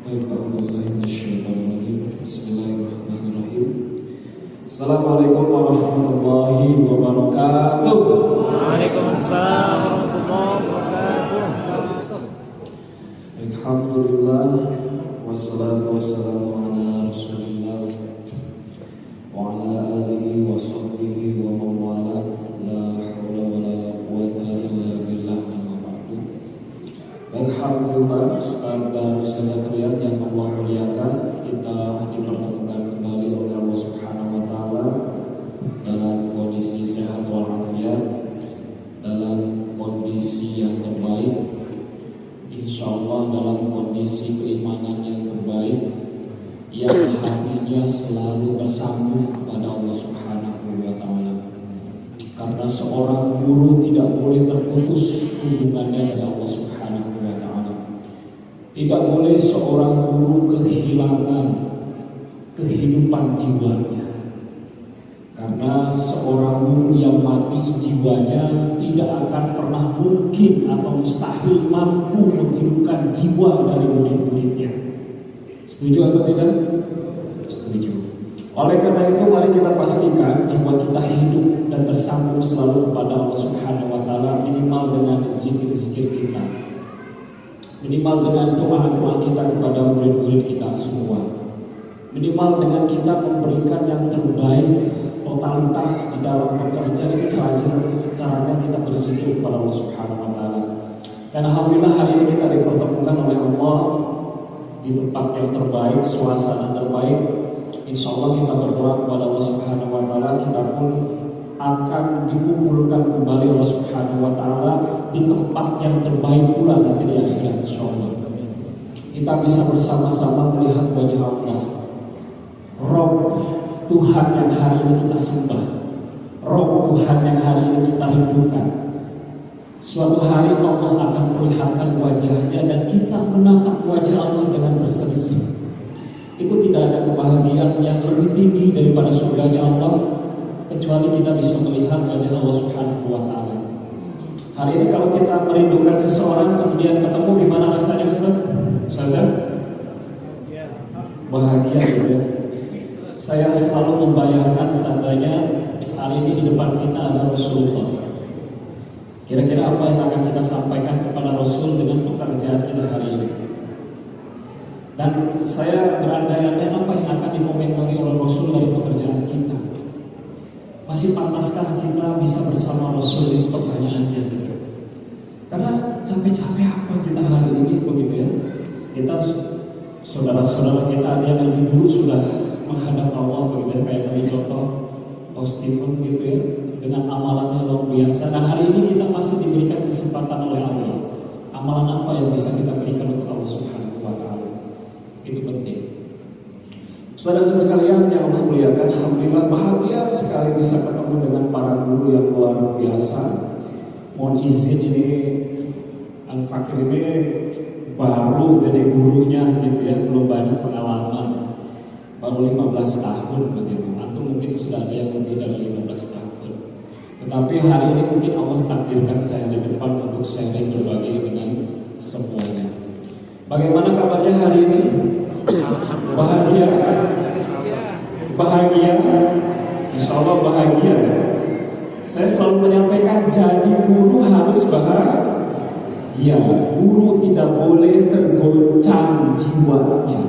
Bismillahirrahmanirrahim. Assalamualaikum warahmatullahi wabarakatuh. Waalaikumsalam warahmatullahi wabarakatuh. Alhamdulillah wassalatu wassalamu ala Rasulillah wa ala alihi wa sahbihi wa man wala la haula wala quwwata illa billah amma ba'du. Alhamdulillah, Ustaz dan Ustazah kalian yang Allah muliakan, kita dipertemukan kembali oleh Allah Subhanahu wa taala dalam kondisi sehat walafiat, dalam kondisi yang terbaik, insyaallah dalam kondisi keimanan yang terbaik, yang hatinya selalu tersambung kepada Allah Subhanahu wa taala. Karena seorang guru tidak boleh terputus hubungannya dengan Allah Subhanahu wa taala. Tidak boleh seorang guru kehilangan kehidupan jiwanya. Karena seorang guru yang mati jiwanya tidak akan pernah mungkin atau mustahil mampu menghidupkan jiwa dari murid-muridnya. Setuju atau tidak? Setuju. Oleh karena itu mari kita pastikan jiwa kita hidup dan tersambung selalu kepada Allah Subhanahu wa taala, minimal dengan zikir-zikir kita. Minimal dengan doa-doa kita kepada murid-murid kita semua. Minimal dengan kita memberikan yang terbaik, totalitas di dalam bekerja itu caranya kita berzikir kepada Allah Subhanahu wa taala. Dan alhamdulillah hari ini kita dipertemukan oleh Allah di tempat yang terbaik, suasana terbaik. Insyaallah kita berdoa kepada Allah Subhanahu wa taala, kita pun akan dikumpulkan kembali Allah Subhanahu wa taala di tempat yang terbaik pula nanti di akhirat insyaallah. Kita bisa bersama-sama melihat wajah Allah, Rob Tuhan yang hari ini kita sembah, Rob Tuhan yang hari ini kita rindukan. Suatu hari Allah akan perlihatkan wajahnya dan kita menatap wajah Allah dengan berseri-seri. Itu tidak ada kebahagiaan yang lebih tinggi daripada surganya Allah, kecuali kita bisa melihat wajah Allah Subhanahu wa taala. Hari ini kalau kita merindukan seseorang kemudian ketemu, gimana rasanya Ustaz? Bahagia gitu ya. Saya selalu membayangkan seandainya hari ini di depan kita ada Rasulullah. Kira-kira apa yang akan kita sampaikan kepada Rasul dengan pekerjaan kita hari ini? Dan saya berandai-andai apa yang akan dikomentari oleh Rasul dari pekerjaan kita. Masih pantaskah kita bisa bersama Rasul? Itu pertanyaannya. Karena capek-capek apa kita hari ini begitu ya? Kita saudara-saudara kita ada yang lebih dulu sudah menghadap Allah begitu ya, kayak tadi contoh Stephen gitu ya, dengan amalannya luar biasa. Nah hari ini kita masih diberikan kesempatan oleh Allah. Amalan apa yang bisa kita berikan untuk Allah Subhanahu wa taala? Itu penting. Saudara-saudara sekalian yang Allah muliakan, alhamdulillah bahagia sekali bisa ketemu dengan para guru yang luar biasa. Mohon izin, ini Al-Fakir ini baru jadi gurunya gitu ya, belum banyak pengalaman. Baru 15 tahun begitu. Atau mungkin sudah ada yang lebih dari 15 tahun. Tetapi hari ini mungkin Allah takdirkan saya di depan untuk sharing berbagi dengan semuanya. Bagaimana kabarnya hari ini? Bahagia? Bahagia? Insyaallah bahagia. Saya selalu menyampaikan jadi guru harus bahagia. Guru tidak boleh tergoncang jiwanya.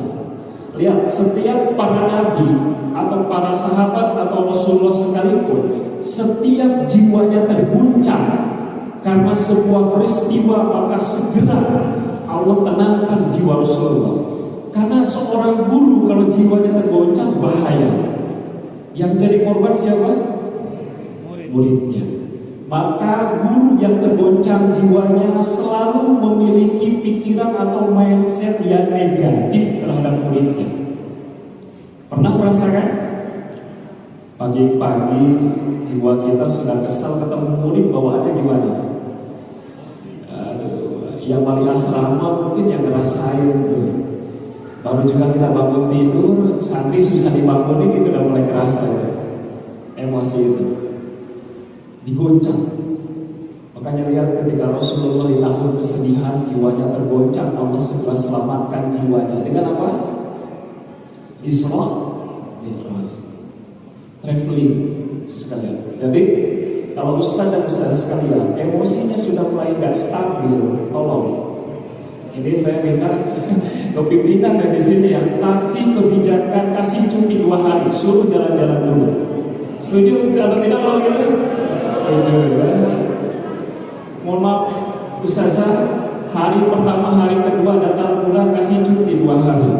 Lihat, setiap para nabi atau para sahabat atau Rasulullah sekalipun, setiap jiwanya terguncang karena sebuah peristiwa, maka segera Allah tenangkan jiwa Rasulullah. Karena seorang guru kalau jiwanya tergoncang bahaya. Yang jadi korban siapa? Muridnya. Maka guru yang tergoncang jiwanya selalu memiliki pikiran atau mindset yang negatif terhadap muridnya. Pernah merasakan? Pagi-pagi jiwa kita sudah kesal ketemu murid, bawaannya gimana? Yang wali asrama mungkin yang ngerasain tuh. Baru juga kita bangun tidur, santri susah dibangunin, itu udah mulai kerasa ya. Emosi itu digoncang. Makanya lihat ketika Rasulullah di tahun kesedihan, jiwanya tergoncang, Allah segera selamatkan jiwanya dengan apa? Isra Mi'raj, traveling sekalian. Jadi kalau Ustaz dan Ustazah sekalian emosinya sudah mulai nggak stabil, tolong. Ini saya minta kepimpinan dari sini ya, kasih kebijakan, kasih cuti 2 hari, suruh jalan-jalan dulu. Setuju atau tidak kalau gitu? Setuju ya. Mohon maaf, Ustazah, hari pertama, hari kedua datang bulan kasih cuti 2 hari.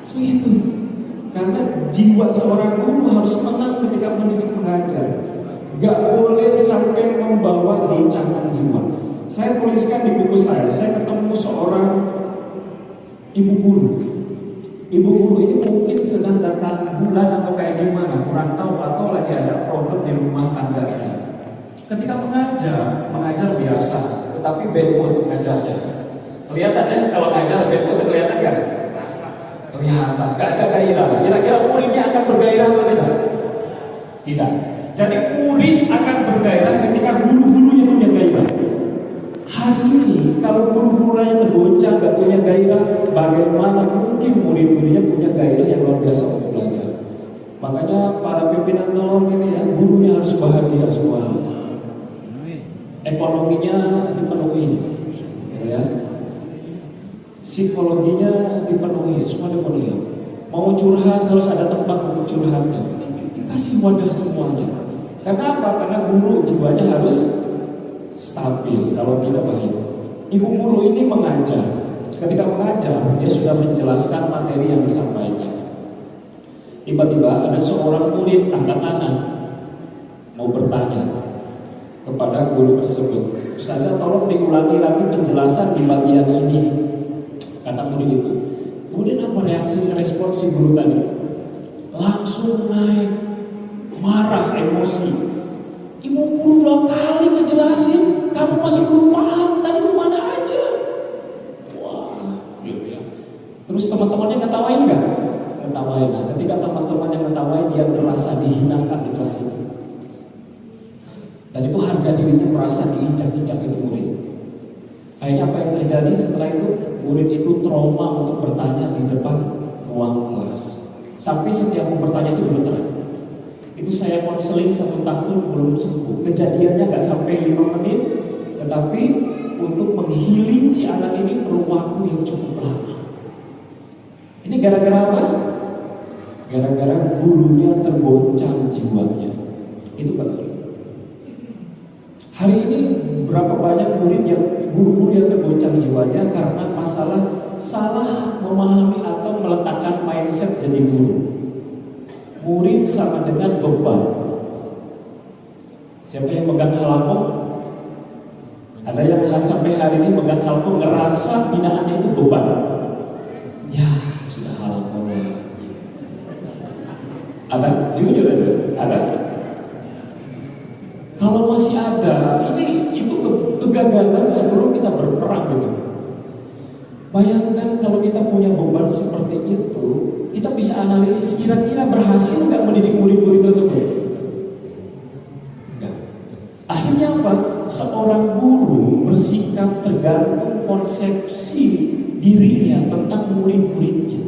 Seperti itu. Karena jiwa seorang guru harus tenang ketika mendidik mengajar. Gak boleh sampai membawa goncangan jiwa. Saya tuliskan di buku saya ketemu seorang ibu guru. Ibu guru ini mungkin sedang datang bulan atau kayak gimana, kurang tahu, atau lagi ada problem di rumah tangganya. Ketika mengajar biasa, tetapi bad mood mengajarnya. Kelihatan ya kalau ngajar bad mood, kelihatan nggak? Kelihatan, nggak ada gairah. Kira-kira muridnya akan bergairah atau tidak? Tidak. Jadi murid akan bergairah ketika guru-gurunya punya gairah. Hari ini kalau guru-gurunya tergoncang, nggak punya gairah, bagaimana mungkin murid-muridnya punya gairah yang luar biasa untuk belajar? Makanya para pimpinan tolong ini ya, gurunya harus bahagia semua. Ekonominya dipenuhi, ya. Psikologinya dipenuhi, semua dipenuhi. Mau curhat harus ada tempat untuk curhatnya. Kasih wadah semuanya. Karena apa? Karena guru jiwanya harus stabil, kalau tidak bahaya. Ibu guru ini mengajar. Ketika mengajar, dia sudah menjelaskan materi yang disampaikan. Tiba-tiba ada seorang murid angkat tangan mau bertanya kepada guru tersebut. Ustazah, tolong diulangi lagi penjelasan di bagian ini, kata murid itu. Kemudian apa respon si guru tadi? Langsung naik, marah, emosi. Ibu guru 2 kali ngejelasin, kamu masih belum paham, tadi kemana aja? Wah, gitu ya. Terus teman-temannya ngetawain nggak? Ngetawain. Nah, ketika teman-temannya ngetawain, dia merasa dihinakan di kelas itu. Dan itu harga dirinya merasa diinjak-injak itu murid. Akhirnya apa yang terjadi setelah itu? Murid itu trauma untuk bertanya di depan ruang kelas. Sampai setiap mau bertanya itu bergerak. Itu saya konseling 1 tahun belum sembuh. Kejadiannya gak sampai 5 menit, tetapi untuk menghealing si anak ini perlu waktu yang cukup lama. Ini gara-gara apa? Gara-gara gurunya tergoncang jiwanya. Itu betul. Hari ini berapa banyak murid yang guru-guru yang tergoncang jiwanya karena masalah salah memahami atau meletakkan mindset jadi guru. Murid sama dengan beban. Siapa yang megang halaqah? Ada yang sampai hari ini megang halaqah ngerasa binaannya itu beban. Ya sudah halaqah. Ada? Jujur ada? Kalau masih ada, itu kegagalan sebelum kita berperang gitu. Bayangkan kalau kita punya beban seperti itu, kita bisa analisis kira-kira berhasil nggak mendidik murid-murid tersebut? Enggak. Akhirnya apa? Seorang guru bersikap tergantung konsepsi dirinya tentang murid-muridnya.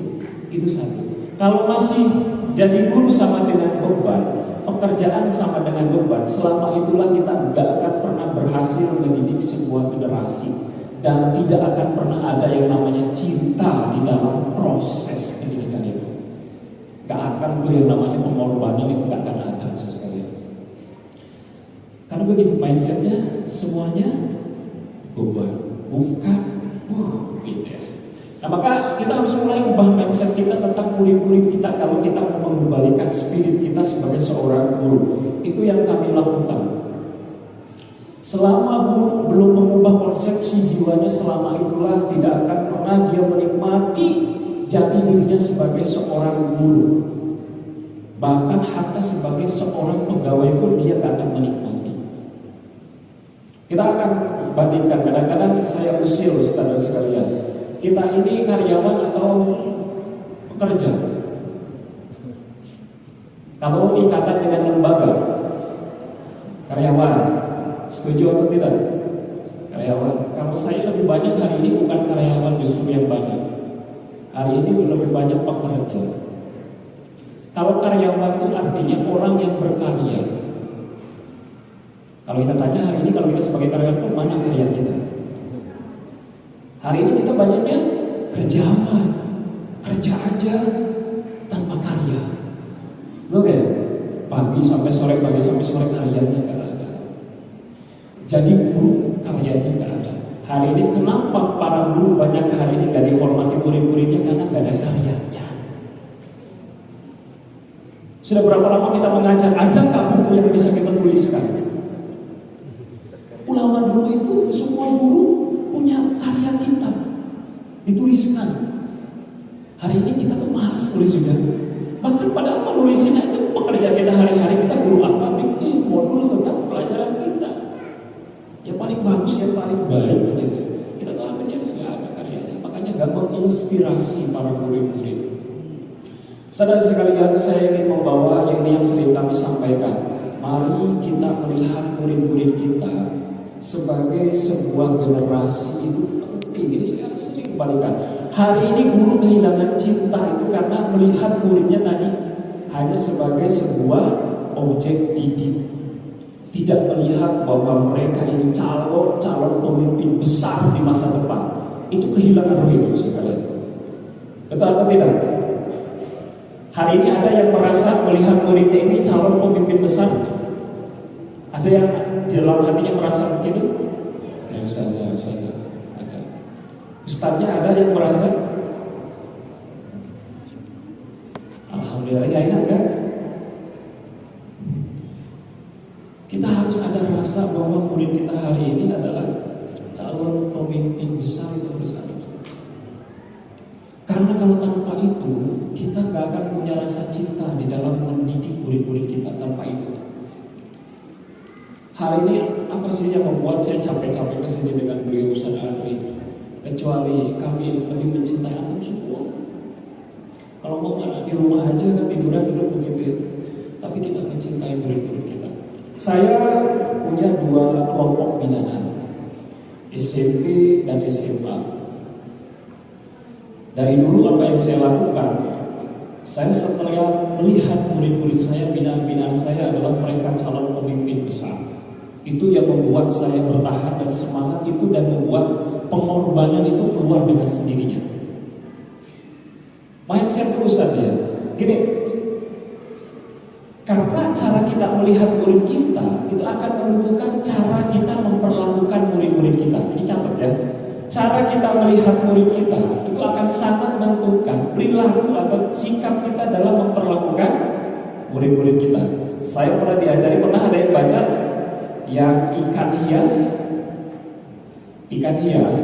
Itu satu. Kalau masih jadi guru sama dengan beban, pekerjaan sama dengan beban, selama itulah kita nggak akan pernah berhasil mendidik sebuah generasi. Dan tidak akan pernah ada yang namanya cinta di dalam proses pendidikan itu. Gak akan tuh yang namanya pengorbanan itu gak akan ada sekali. Karena begitu mindsetnya semuanya beban, bukan gitu ya. Nah maka kita harus mulai ubah mindset kita tentang murid-murid kita kalau kita mau mengembalikan spirit kita sebagai seorang guru. Itu yang kami lakukan. Selama guru belum mengubah konsepsi jiwanya, selama itulah tidak akan pernah dia menikmati jati dirinya sebagai seorang guru. Bahkan hatta sebagai seorang pegawai pun dia tidak akan menikmati. Kita akan bandingkan, kadang-kadang saya usil saudara sekalian. Kita ini karyawan atau pekerja? Kalau ikatan dengan lembaga, karyawan. Setuju atau tidak? Karyawan. Kalau saya lebih banyak hari ini bukan karyawan justru yang banyak. Hari ini lebih banyak pekerja. Kalau karyawan itu artinya orang yang berkarya. Kalau kita tanya hari ini, kalau kita sebagai karyawan, mana karya kita? Hari ini kita banyaknya kerjaan, kerja aja tanpa karya. Oke, pagi sampai sore karyanya nggak ada. Jadi guru karyanya nggak ada. Hari ini kenapa para guru banyak hari ini nggak dihormati murid-muridnya karena nggak ada karyanya. Sudah berapa lama kita mengajar? Ada nggak buku yang bisa kita tuliskan? Ulama dulu itu semua guru punya karya kitab dituliskan. Hari ini kita tuh malas tulis juga. Bahkan padahal menulisin itu pekerjaan kita hari-hari. Kita guru apa? Bikin modul tentang pelajaran kita. Yang paling bagus, yang paling baik gitu. Kita tuh akhirnya nggak ada karyanya. Makanya nggak menginspirasi para murid-murid. Saudara sekalian, saya ingin membawa yang sering kami sampaikan. Mari kita melihat murid-murid kita sebagai sebuah generasi itu penting. Ini saya sering kembalikan. Hari ini guru kehilangan cinta itu karena melihat muridnya tadi hanya sebagai sebuah objek didik. Tidak melihat bahwa mereka ini calon pemimpin besar di masa depan. Itu kehilangan itu sekalian. Betul atau tidak? Hari ini ada yang merasa melihat muridnya ini calon pemimpin besar. Ada yang di dalam hatinya merasa begitu? Ya, saya ada. Ustaznya ada yang merasa? Alhamdulillah, ya enak kan? Kita harus ada rasa bahwa murid kita hari ini adalah calon pemimpin besar, itu harus ada. Karena kalau tanpa itu kita gak akan punya rasa cinta di dalam mendidik murid-murid kita tanpa itu. Hari ini apa sih yang membuat saya capek-capek kesini dengan beliau Ustaz Adri? Kecuali kami lebih mencintai antum semua. Kalau mau anak di rumah aja kan tidur begitu ya. Tapi kita mencintai murid-murid kita. Saya punya 2 kelompok binaan, SMP dan SMA. Dari dulu apa yang saya lakukan, saya setelah melihat murid-murid saya, binaan-binaan saya adalah mereka calon pemimpin besar. Itu yang membuat saya bertahan dan semangat itu, dan membuat pengorbanan itu keluar dengan sendirinya. Mindset Ustaz ya. Gini, karena cara kita melihat murid kita itu akan menentukan cara kita memperlakukan murid-murid kita. Ini catat ya. Cara kita melihat murid kita itu akan sangat menentukan perilaku atau sikap kita dalam memperlakukan murid-murid kita. Saya pernah diajari, pernah ada yang baca yang ikan hias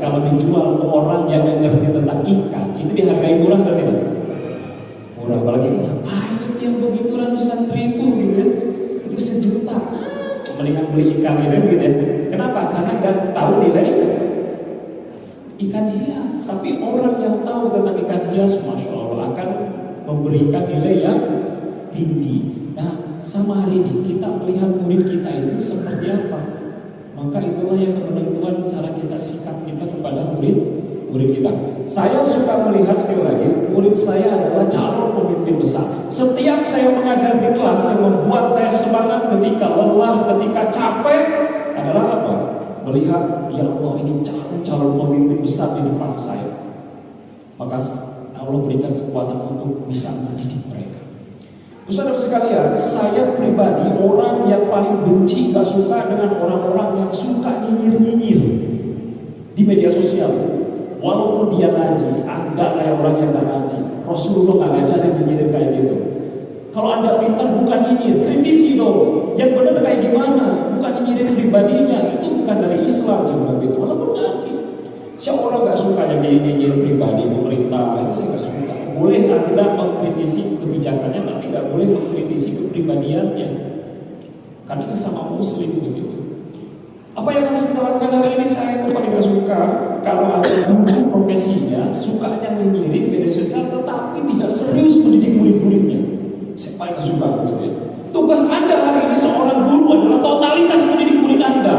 kalau dijual ke orang yang mengerti tentang ikan itu dihargai murah atau tidak? Murah. Apalagi ngapain yang begitu ratusan ribu gitu ya, itu 1 juta, mendingan beli ikan gitu ya. Kenapa? Karena gak tahu nilai ikan hias. Tapi orang yang tahu tentang ikan hias, Masya Allah, akan memberikan nilai yang tinggi. Nah, sama hari ini kita melihat murid kita itu seperti apa, maka itulah yang menentukan cara kita, sikap kita kepada murid kita. Saya suka melihat, sekali lagi, murid saya adalah calon pemimpin besar. Setiap saya mengajar di kelas, yang membuat saya semangat ketika lelah, ketika capek adalah apa? Melihat, ya Allah, ini calon pemimpin besar di depan saya. Maka Allah berikan kekuatan untuk bisa mendidik mereka. Saudara sekalian, saya pribadi orang yang paling benci, gak suka dengan orang-orang yang suka nyinyir-nyinyir di media sosial. Walaupun dia ngaji, ada kayak orang yang gak ngaji. Rasulullah gak ngajarin nyinyir kayak gitu. Kalau Anda pintar bukan nyinyir, kritisi dong. Yang benar kayak gimana? Bukan nyinyirin pribadinya, itu bukan dari Islam juga gitu. Walaupun ngaji, siapa orang gak suka yang nyinyir pribadi pemerintah, itu saya gak suka. Boleh Anda mengkritisi kebijakannya, tapi gak boleh mengkritisi kepribadiannya, karena sesama muslim begitu. Apa yang harus kita lakukan hari ini? Saya itu paling gak suka kalau ada guru profesinya suka aja nyinyirin media sosial, tetapi tidak serius mendidik murid-muridnya. Saya paling gak suka begitu ya. Tugas Anda hari ini seorang guru adalah totalitas mendidik murid Anda.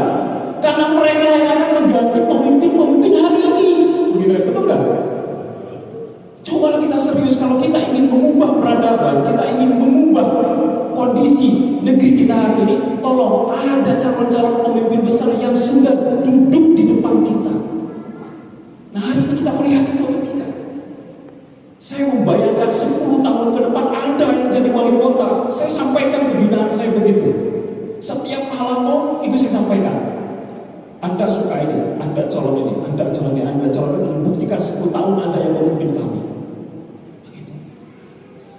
kondisi negeri kita hari ini, tolong ada calon-calon pemimpin besar yang sudah duduk di depan kita. Nah, hari ini kita melihat itu atau tidak? Saya membayangkan 10 tahun ke depan Anda yang jadi wali kota. Saya sampaikan pembinaan saya begitu. Setiap halaman itu saya sampaikan. Anda suka ini, Anda calon ini, Anda calon ini, Anda calon ini. Buktikan 10 tahun Anda yang memimpin kami. Begitu.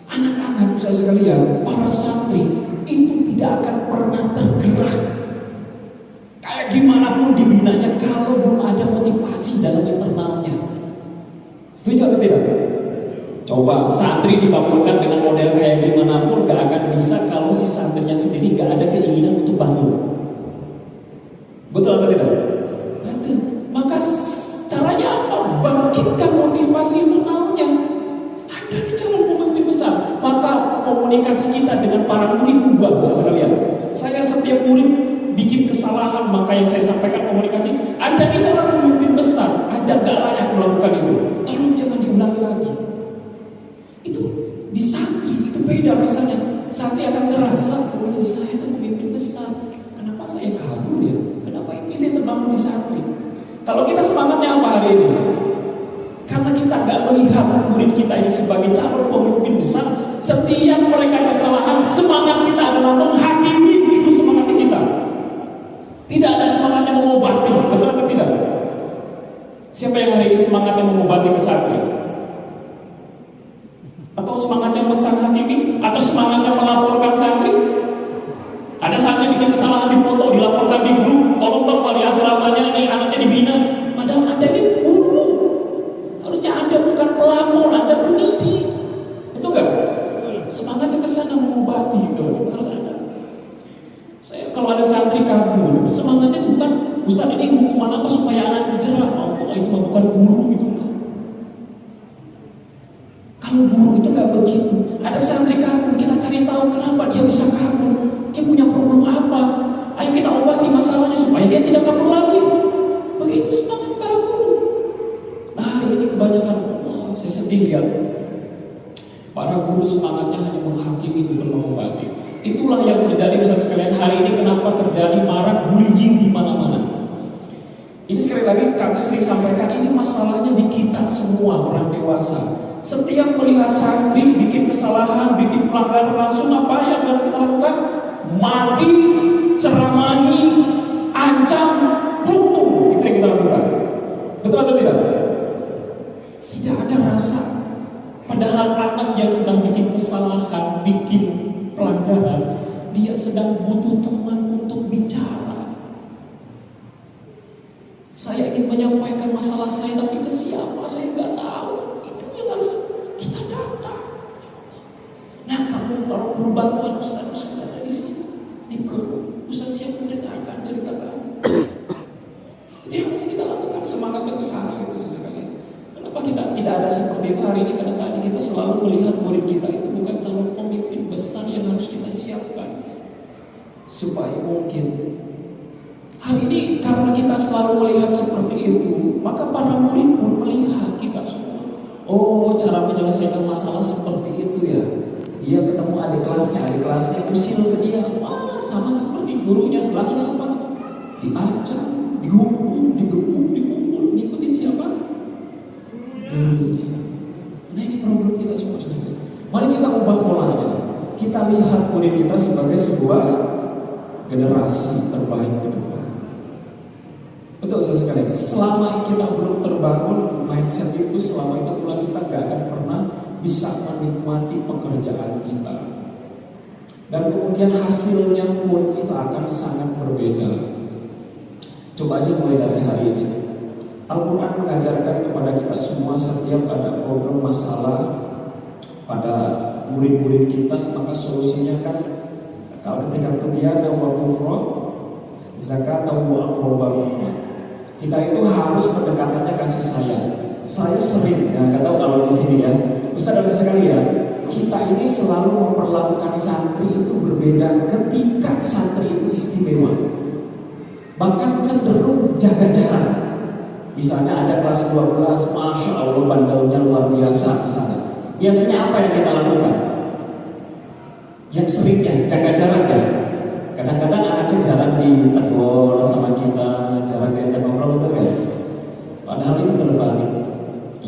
Anak-anak saya sekalian, para santri itu tidak akan pernah tergerak. Kayak gimana pun dibinanya kalau belum ada motivasi dalam internalnya. Setuju atau tidak? Coba santri dibangunkan dengan model kayak gimana pun gak akan bisa kalau si santrinya sendiri gak ada keinginan untuk bangun. Betul atau tidak? Betul. Maka caranya apa? Bangkitkan motivasi internalnya. Ada di calon pemimpin besar. Maka komunikasi kita dengan para murid ubah, sekalian. Saya setiap murid bikin kesalahan, maka yang saya sampaikan komunikasi. Ada di calon pemimpin besar. Ada gak layak melakukan itu? Tolong jangan diulangi lagi. Itu di santri itu beda misalnya. Santri akan ngerasa, oh saya itu pemimpin besar. Kenapa saya kabur ya? Kenapa itu yang terbangun di santri? Kalau kita semangatnya apa hari ini? Karena kita gak melihat murid kita ini sebagai calon pemimpin besar. Setiap mereka kesalahan, semangat kita adalah menghakimi. Itu semangat kita. Tidak ada semangatnya mengobati. Betul atau tidak? Siapa yang hari ini semangatnya mengobati ke santri? Atau semangatnya menghakimi? Atau semangatnya melaporkan santri? Ada santri bikin kesalahan di foto, dilaporkan di grup. Tolong dong wali asramanya ini anaknya dibina. Padahal Anda ini guru. Harusnya Anda bukan pelapor, Anda pendidik. Betul gak? Semangatnya ke sana mengobati itu harus ada. Saya kalau ada santri kabur, semangatnya itu bukan Ustaz ini hukuman apa supaya anak dijerat. Oh, itu bukan guru gitu. Kalau guru itu gak begitu. Ada santri kabur, kita cari tahu kenapa dia bisa kabur. Dia punya problem apa? Ayo kita obati masalahnya supaya dia tidak kabur lagi. Begitu semangat para guru. Nah ini kebanyakan, saya sedih lihat para guru semangatnya hanya menghakimi bukan mengobati. Itulah yang terjadi Ustaz sekalian hari ini. Kenapa terjadi marak bullying di mana-mana? Ini sekali lagi kami sering sampaikan, ini masalahnya di kita semua orang dewasa. Setiap melihat santri bikin kesalahan, bikin pelanggaran, langsung apa yang harus kita lakukan? Maki, ceramahi, ancam, hukum. Itu yang kita lakukan. Betul atau tidak? Tidak ada rasa. Padahal anak yang sedang bikin kesalahan, bikin pelanggaran, dia sedang butuh teman untuk bicara. Saya ingin menyampaikan masalah saya, tapi ke siapa saya nggak tahu. Kita datang. Nah, kamu kalau perlu bantuan Ustaz ada di sini. Ini perlu. Ustaz siap mendengarkan cerita kamu. Itu yang harus kita lakukan. Semangatnya ke sana itu sesekali. Kenapa kita tidak ada seperti itu hari ini? Karena tadi kita selalu melihat murid kita itu bukan calon pemimpin besar yang harus kita siapkan. Supaya mungkin hari ini karena kita selalu melihat seperti itu, maka para murid pun melihat kita semua. Oh, cara menyelesaikan masalah seperti itu ya. Dia ketemu adik kelasnya usil ke dia. Wah, sama seperti gurunya. Langsung apa? Diancam, dihukum, digebuk, dipukul. Ngikutin siapa? Nah ini problem kita semua. Mari kita ubah polanya. Kita lihat murid kita sebagai sebuah generasi terbaik ke depan. Betul sekali. Selama kita belum terbangun mindset itu, selama itu pula kita gak akan pernah bisa menikmati pekerjaan kita. Dan kemudian hasilnya pun itu akan sangat berbeda. Coba aja mulai dari hari ini. Al-Quran mengajarkan kepada kita semua setiap ada problem masalah pada murid-murid kita, maka solusinya kan kalau ketika tiada wa kufra zakat wa amroba. Kita itu harus pendekatannya kasih sayang. Saya sering, nggak tahu kalau di sini ya, Ustaz dan sekalian, kita ini selalu memperlakukan santri itu berbeda ketika santri itu istimewa. Bahkan cenderung jaga jarak. Misalnya ada kelas 12, Masya Allah bandelnya luar biasa misalnya. Biasanya apa yang kita lakukan? Yang seringnya jaga jarak ya. Kadang-kadang anaknya jarang ditegur sama kita, jarang diajak ngobrol, betul kan? Padahal itu terbalik.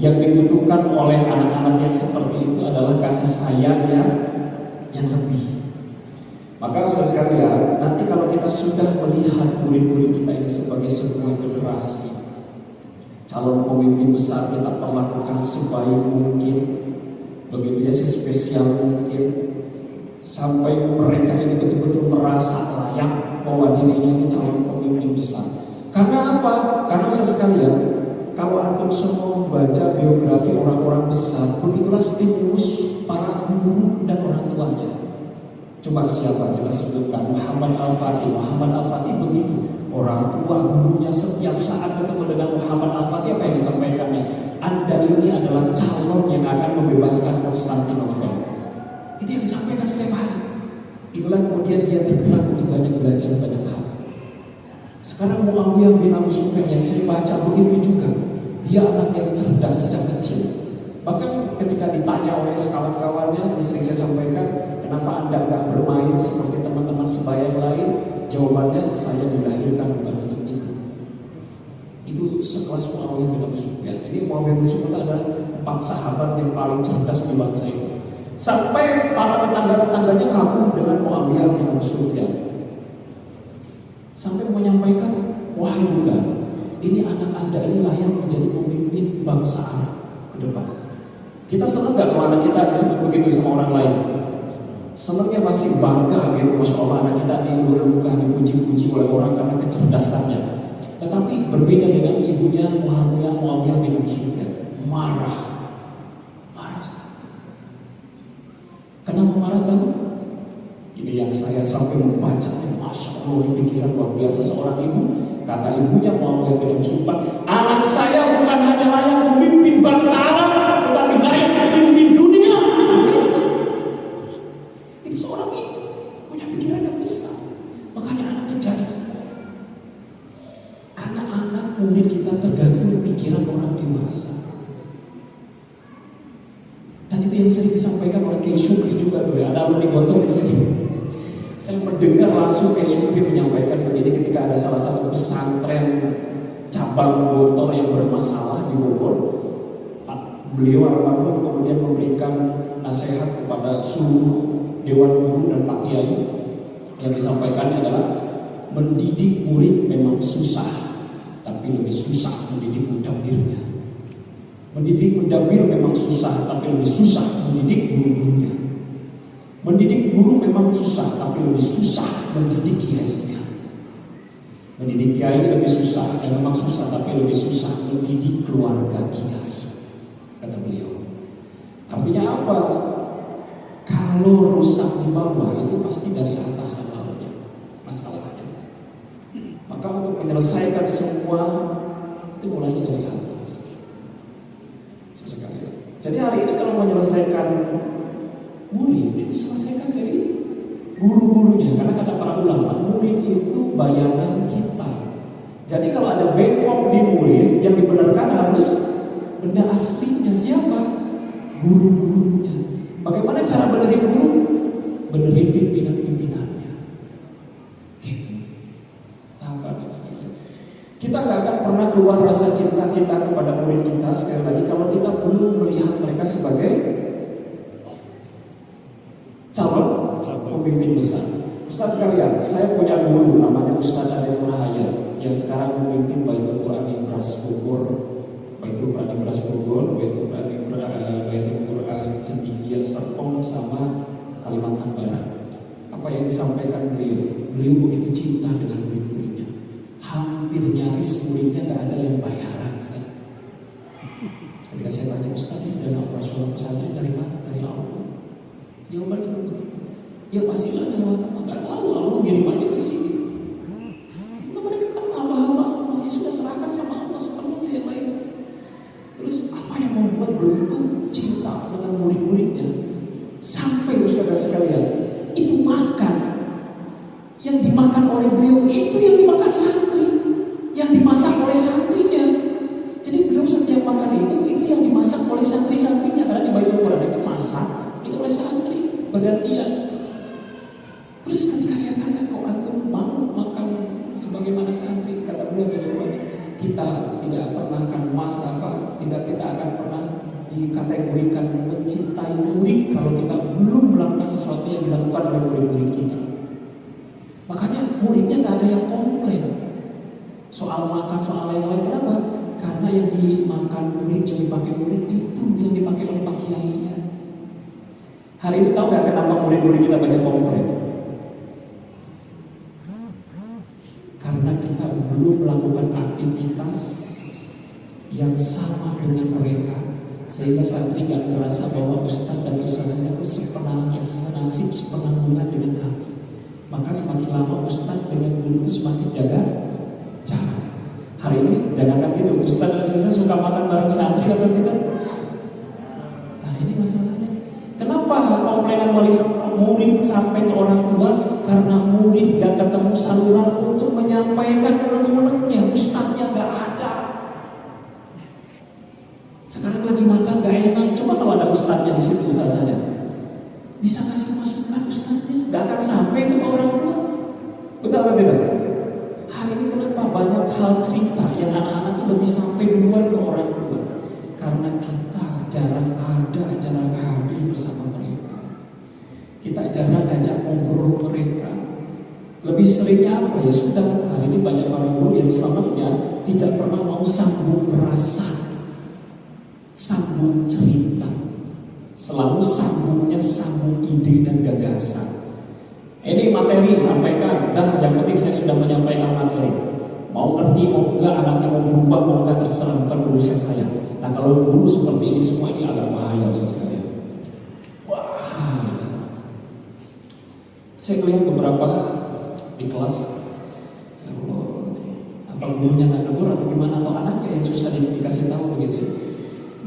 Yang dibutuhkan oleh anak-anak yang seperti itu adalah kasih sayang yang lebih. Maka Ustaz sekalian, nanti kalau kita sudah melihat murid-murid kita ini sebagai sebuah generasi calon pemimpin besar, kita perlakukan sebaik mungkin, begitu ya, spesial mungkin, sampai mereka ini betul-betul merasa layak bahwa dirinya ini calon pemimpin besar. Karena apa? Karena sekalian, kalau antum semua membaca biografi orang-orang besar, begitulah stimulus para guru dan orang tuanya. Coba siapa kita sebutkan? Muhammad Al-Fatih. Muhammad Al-Fatih begitu. Orang tua gurunya setiap saat ketemu dengan Muhammad Al-Fatih, apa yang disampaikannya? Anda ini adalah calon yang akan membebaskan Konstantinopel. Itu yang disampaikan setiap hari. Itulah kemudian dia tergerak untuk belajar banyak hal. Sekarang Muawiyah bin Abu Sufyan yang saya baca begitu juga. Dia anak yang cerdas sejak kecil. Bahkan ketika ditanya oleh kawan-kawannya, sering saya sampaikan, kenapa Anda nggak bermain seperti teman-teman sebaya yang lain? Jawabannya, saya dilahirkan bukan untuk itu. Itu sekelas Muawiyah bin Abu Sufyan. Ini Muawiyah bin Sufyan adalah 4 sahabat yang paling cerdas di bangsa itu. Sampai para tetangga-tetangganya kagum dengan Muawiyah bin Abu Sufyan. Sampai menyampaikan, wahai Bunda, ini anak Anda ini layak menjadi pemimpin bangsa Arab ke depan. Kita senang gak kalau anak kita disebut begitu sama orang lain? Senangnya masih bangga gitu, Masya Allah anak kita diluruhkan, dipuji-puji oleh orang karena kecerdasannya. Tetapi berbeda dengan ibunya Muawiyah bin Abu Sufyan, marah. Kenapa marah tahu? Ini yang saya sampai membaca, Masya Allah, pikiran luar biasa seorang ibu. Kata ibunya Muawiyah bin Abu Sufyan, anak saya bukan hanya layak memimpin bangsa Arab, tetapi layak memimpin dunia. Itu seorang ibu punya pikiran yang besar. Makanya anaknya jadi. Karena anak murid kita tergantung pikiran orang dewasa. Dan itu yang sering disampaikan oleh Kiai Syukri juga dulu. Ada alumni Gotong di sini. Saya mendengar langsung Kiai Syukri menyampaikan begini ketika ada salah satu pesantren cabang Gontor yang bermasalah di Bogor. Beliau almarhum kemudian memberikan nasihat kepada seluruh dewan guru dan pak kiai. Yang disampaikannya adalah mendidik murid memang susah, tapi lebih susah mendidik mudabirnya. Mendidik mudabir memang susah, tapi lebih susah mendidik guru-gurunya. Mendidik guru memang susah, tapi lebih susah mendidik kiainya. Mendidik kiai lebih susah, memang susah, tapi lebih susah mendidik keluarga kiai, kata beliau. Artinya apa? Kalau rusak di bawah itu pasti dari atas dan bawahnya masalahnya. Maka untuk menyelesaikan semua itu mulainya dari atas. Jadi hari ini kalau menyelesaikan murid itu selesaikan dari guru-gurunya. Karena kata para ulama, murid itu bayangan kita. Jadi kalau ada bengkok di murid, yang dibenarkan harus benda aslinya siapa? Guru-gurunya. Bagaimana cara benerin guru? Benerin pimpinan-pimpinannya. Gitu. Kita nggak akan pernah keluar rasa cinta kita kepada murid kita sekali lagi kalau kita belum melihat mereka sebagai calon pemimpin besar. Ustaz sekalian, saya punya guru namanya Ustaz Arif Rahayat yang sekarang memimpin Baitul Quran di Beras Bogor, Baitul Quran di Beras Bogor, Baitul Quran Cendikia Serpong sama Kalimantan Barat. Apa yang disampaikan beliau? Beliau begitu cinta dengan murid-muridnya. Hampir nyaris muridnya gak ada yang bayaran. Ketika saya tanya, Ustaz, dana operasional pesantren dari mana? Dari Allah. Jawaban seperti begitu. Ya pastilah lewat apa? Gak tahu, Allah kirim aja ke sini. Mereka kan hamba-hamba Allah, ya sudah serahkan sama Allah sepenuhnya yang lain. Terus apa yang membuat begitu cinta dengan murid-muridnya? Sampai saudara sekalian, itu makan. Yang dimakan oleh beliau itu yang dimakan santri, yang dimasak oleh santrinya. Jadi beliau setiap makan itu yang dimasak oleh santri-santrinya. Karena di Baitul Quran itu masak itu oleh santri bergantian. kita akan pernah dikategorikan mencintai murid kalau kita belum melakukan sesuatu yang dilakukan oleh murid-murid kita. Makanya muridnya nggak ada yang komplain soal makan, soal lain-lain. Kenapa? Karena yang dimakan murid, yang dipakai murid itu yang dipakai oleh pak kiainya. Hari ini tahu nggak kenapa murid-murid kita banyak komplain? Karena kita belum melakukan aktivitas yang sama dengan mereka, sehingga santri nggak merasa bahwa ustadz dan ustazah itu senasib sepenanggungan dengan kami. Maka semakin lama ustadz dengan guru itu semakin jaga jarak. Hari ini jangankan gitu, ustadz dan ustazah suka makan bareng santri atau tidak? Nah ini masalahnya. Kenapa komplainan murid sampai ke orang tua? Karena murid gak ketemu saluran untuk menyampaikan unek-uneknya, ustadznya gak ada. Sekarang lagi makan gak enak, coba kalau ada ustadznya di situ ustazahnya, bisa kasih masukan ustadznya, gak akan sampai itu ke orang tua. Betul atau tidak? Hari ini kenapa banyak hal cerita yang anak-anak itu lebih sampai duluan ke orang tua? Karena kita jarang ada, jarang hadir bersama mereka. Kita jarang ajak ngobrol mereka. Lebih seringnya apa ya? Sudah hari ini banyak orang guru yang selamanya tidak pernah mau sambung rasa, sambung cerita. Selalu sambungnya sambung ide dan gagasan. Ini materi sampaikan, dah yang penting saya sudah menyampaikan materi. Mau ngerti mau enggak, anaknya mau berubah mau enggak, terserah, bukan urusan saya. Nah kalau guru seperti ini semua ini agak bahaya Ustaz sekalian. Wah, saya melihat beberapa di kelas, apa gurunya nggak negur atau gimana, atau anaknya yang susah dikasih tahu begitu ya.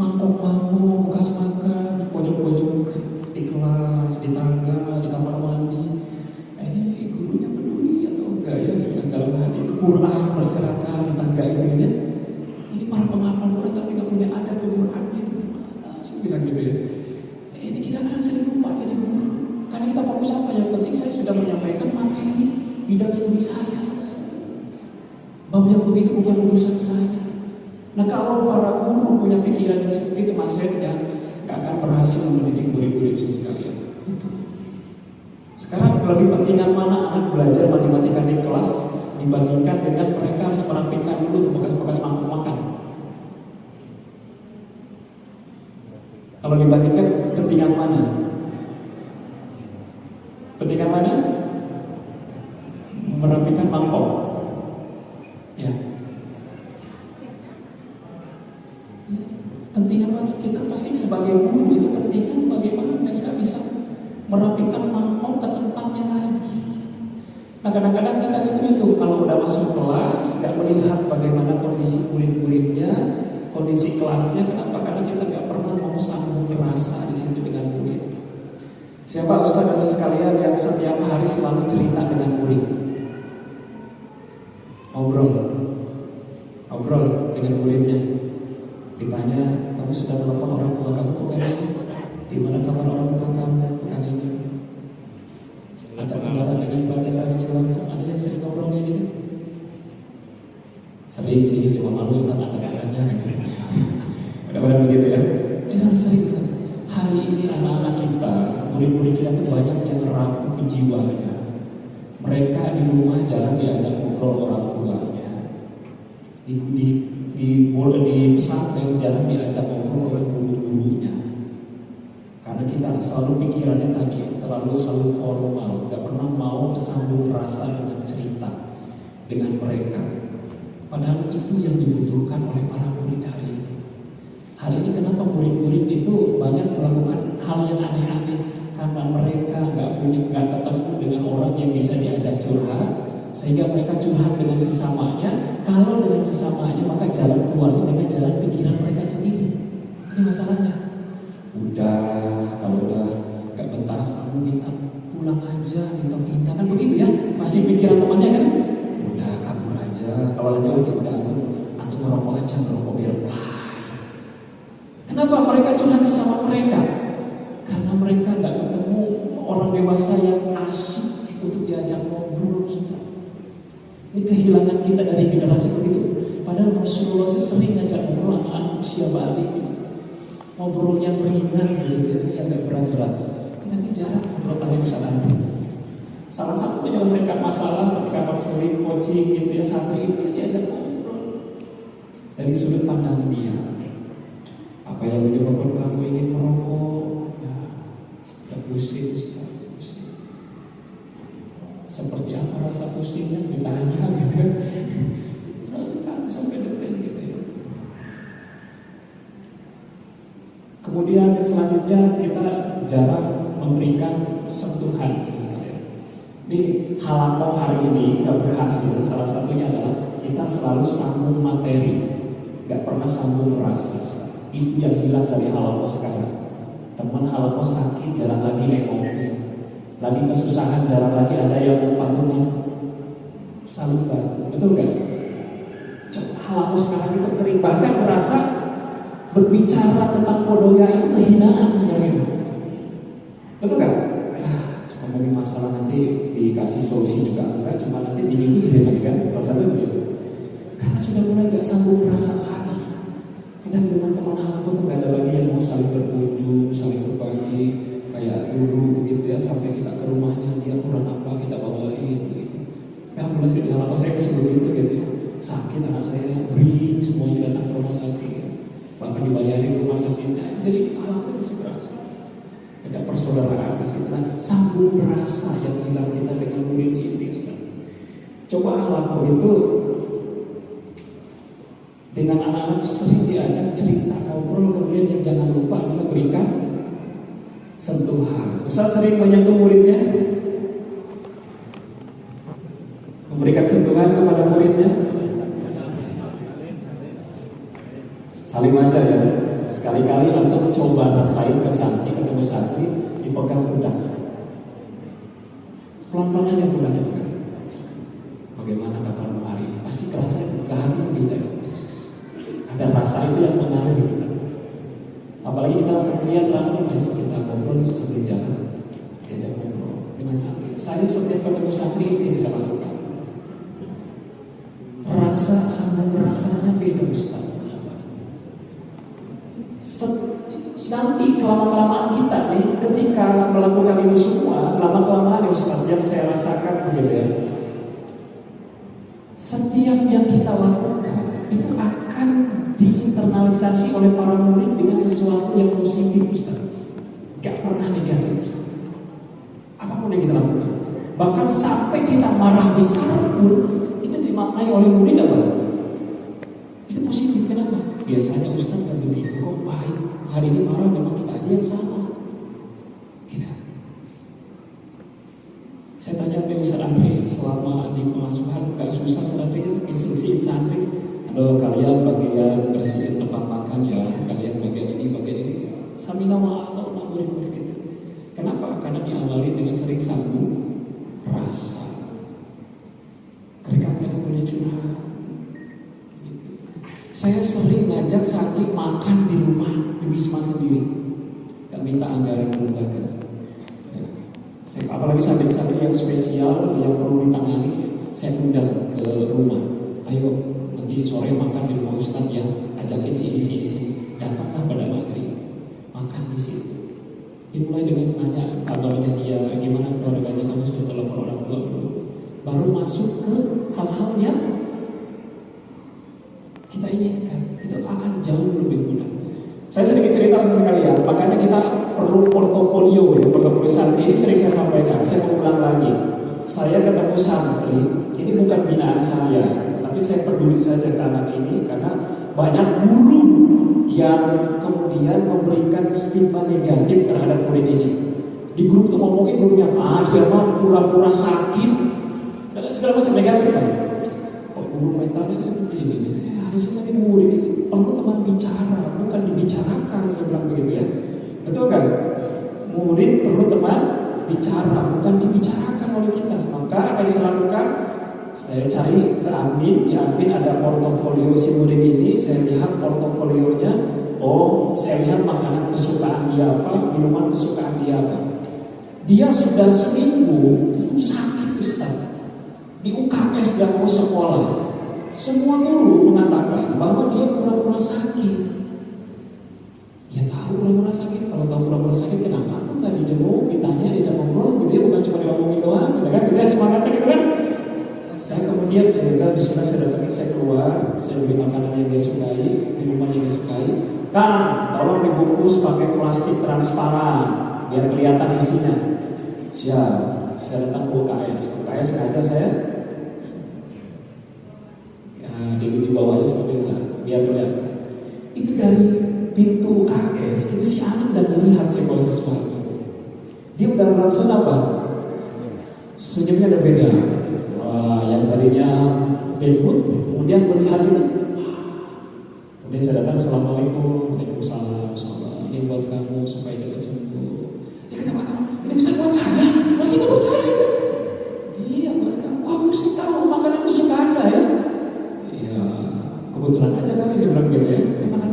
Mangkok-mangkok, bekas makan di pojok-pojok di kelas, di tangga, di kamar mandi. Ini gurunya peduli atau enggak ya? Saya bilang dalam hati itu Quran berserakan di tangga itu ya. Ini para penghafal Quran tapi nggak punya adab Qurannya itu gimana? Saya bilang gitu ya. Ini kita kadang sering lupa jadi guru. Karena kita fokus apa? Yang penting saya sudah menyampaikan materi bidang studi saya selesai. Bab yang begitu bukan urusan saya. Nah kalau para guru punya pikiran seperti itu, maksudnya nggak akan berhasil mendidik murid-murid sekalian. Itu. Sekarang lebih pentingan mana anak belajar matematika di kelas dibandingkan dengan mereka harus merapikan dulu bekas-bekas mangkuk makan. Kalau dibandingkan pentingan mana? Pentingan mana? Merapikan mangkok. Ya. Pentingan mana? Kita pasti sebagai guru itu pentingan bagaimana mereka bisa merapikan mangkok ke tempatnya lagi. Nah kadang-kadang kita itu kalau udah masuk kelas nggak melihat bagaimana kondisi murid-muridnya, kondisi kelasnya. Kenapa? Karena kita nggak pernah mau sambung rasa di situ dengan murid. Siapa ustaz sekalian yang setiap hari selalu cerita dengan murid? Ngobrol dengan muridnya. Ditanya, kamu sudah telepon orang tua kamu bukan ini? Di mana kabar orang tua kamu bukan ini? Ada kendala dengan bacaan dan segala macam. Ada yang sering ngobrol kayak gini? Sering sih, cuma malu Ustaz ada-adanya. Mudah-mudahan begitu ya. Ini harus sering Ustaz. Hari ini anak-anak kita, murid-murid kita itu banyak yang rapuh jiwanya. Mereka di rumah jarang diajak ngobrol orang tuanya. Di pesantren jarang diajak ngobrol oleh guru-gurunya. Karena kita selalu pikirannya tadi selalu formal, gak pernah mau sambung rasa dengan cerita dengan mereka. Padahal itu yang dibutuhkan oleh para murid hari ini. Hari ini kenapa murid-murid itu banyak melakukan hal yang aneh-aneh? Karena mereka nggak ketemu dengan orang yang bisa diajak curhat, sehingga mereka curhat dengan sesamanya. Kalau dengan sesamanya maka jalan keluarnya dengan jalan pikiran mereka sendiri. Ini masalahnya. Kalau udah gak betah, kamu minta pulang aja, minta pindah kan begitu ya? Pasti pikiran temannya kan? Udah kabur aja. Kalau lagi udah antum ngerokok aja, ngerokok biar. Kenapa mereka curhat sesama mereka? Karena mereka gak ketemu orang dewasa yang asyik untuk diajak ngobrol. Ini kehilangan kita dari generasi begitu. Padahal Rasulullah itu sering ngajak ngobrol anak usia balik, ngobrol yang ringan gitu, yang gak berat-berat. Tapi jarang ngobrol tentang kesalahan. Salah satu menyelesaikan masalah ketika sering coaching gitu ya, santri itu diajak ngobrol dari sudut pandang dia. Apa yang menyebabkan kamu ingin merokok? Ya pusing, Ustaz, pusing. Seperti apa rasa pusingnya? Ditanya gitu. Sampai detail gitu ya. Kemudian selanjutnya kita jarang memberikan sentuhan sekalian. Di Halaqah hari ini gak berhasil. Salah satunya adalah kita selalu sambung materi, gak pernah sambung rasa. Itu yang hilang dari Halaqah sekarang. Teman Halaqah sakit jarang lagi nengokin, lagi kesusahan jarang lagi ada yang mau patungan saling bantu. Betul gak? Halaqah sekarang itu kering, bahkan merasa berbicara tentang kodoya itu kehinaan sebenarnya. Betul kan? Ngomongin masalah nanti dikasih solusi juga enggak, cuma nanti dinyinyirin lagi kan, rasanya begitu. Karena sudah mulai gak sanggup merasa lagi. Kita dengan teman Halaqah tuh gak ada lagi yang mau saling berkunjung, saling berbagi kayak dulu begitu ya, sampai kita ke rumahnya dia kurang apa kita bawain begitu. Ya mulai sih Halaqah saya sebelum itu gitu ya. Sakit anak saya, beri semuanya datang ke rumah sakit, bahkan dibayarin rumah sakitnya. Jadi Halaqah masih berasa ada persaudaraan di situ. Nah, sambung rasa yang hilang kita dengan murid ini. Coba Halaqah itu dengan anak-anak itu sering diajak cerita, ngobrol, kemudian yang jangan lupa adalah berikan sentuhan. Ustaz sering menyentuh muridnya, memberikan sentuhan kepada muridnya. Saling aja ya. Sekali-kali antum coba rasain ke santri, ketemu santri, dipegang pundak. Pelan-pelan aja pundaknya pegang. Bagaimana kabarmu hari ini? Pasti kerasa kebukaan itu beda. Ada rasa itu yang mengalir di sana. Apalagi kita melihat rame, kita ngobrol sambil jalan, diajak ngobrol dengan santri. Saya setiap ketemu santri ini yang saya lakukan. Rasa sama rasanya beda, Ustaz. Nanti kelama-kelamaan kita nih, ketika melakukan itu semua, lama-kelamaan Ustaz, yang saya rasakan begitu ya. Setiap yang kita lakukan itu akan diinternalisasi oleh para murid dengan sesuatu yang positif, Ustaz. Gak pernah negatif, Ustaz. Apapun yang kita lakukan, bahkan sampai kita marah besar pun itu dimaknai oleh murid apa? Itu positif. Kenapa? Biasanya Ustaz kan begitu, kok baik. Hari ini marah memang kita aja yang salah. Gitu. Saya tanya ke Ustaz Andri, selama di pengasuhan gak susah sebenarnya instruksiin santri. Aduh, kalian bagian bersihin tempat makan ya, kalian bagian ini. Sambil nama atau murid-murid itu. Kenapa? Karena diawali dengan sering sambung rasa. Mereka punya curhat. Saya sering ngajak santri makan di rumah, di Wisma sendiri, gak minta anggaran lembaga. Apalagi santri-santri yang spesial, yang perlu ditangani, saya undang ke rumah. Ayo, nanti sore makan di rumah Ustaz ya, ajakin sini. Datanglah pada maghrib, makan di situ. Dimulai dengan nanya kabarnya dia, gimana keluarganya, kamu sudah telepon orang tua belum? Baru masuk ke hal-hal yang kita inginkan, itu akan jauh lebih mudah. Saya sedikit cerita sekalian, makanya kita perlu portofolio ya, portofolio santri ini sering saya sampaikan. Saya ulang lagi, saya ketemu santri, ini bukan binaan saya, tapi saya peduli saja ke anak ini karena banyak guru yang kemudian memberikan stigma negatif terhadap murid ini. Di grup itu ngomongin gurunya, dia mah pura-pura sakit, dan segala macam negatif kan. Kok guru mentalnya seperti ini? Harusnya di murid itu perlu teman bicara, bukan dibicarakan, saya bilang begitu ya. Betul kan? Murid perlu teman bicara, bukan dibicarakan oleh kita. Maka apa yang saya lakukan? Saya cari ke admin, di admin ada portofolio si murid ini, saya lihat portofolionya. Oh, saya lihat makanan kesukaan dia apa, minuman kesukaan dia apa. Dia sudah seminggu itu sakit, Ustaz. Di UKS gak mau sekolah. Semua guru mengatakan bahwa dia pura-pura sakit. Ya tahu pura-pura sakit. Kalau tahu pura-pura sakit, kenapa tuh nggak dijenguk, ditanya, diajak ngobrol gitu ya, bukan cuma diomongin doang, gitu kan? Kita semangatnya gitu kan? Saya kemudian bismillah saya datangin, saya keluar, saya beli makanan yang dia sukai, minuman yang dia sukai. Kang, tolong dibungkus pakai plastik transparan biar kelihatan isinya. Siap. Saya datang ke UKS sengaja saya di bawahnya seperti itu biar kelihatan. Itu dari pintu UKS itu si anak udah melihat saya bawa sesuatu. Dia udah langsung apa? Senyumnya udah beda. Yang tadinya bebut kemudian melihat itu. Kemudian saya datang, assalamualaikum, waalaikumsalam, ini buat kamu supaya cepat sembuh. Dia kata, Pak, ini bisa buat saya, masih nggak percaya. Iya buat kamu, kamu mesti tahu makanan kesukaan saya. Iya, kebetulan aja kali saya bilang gitu ya. Makan.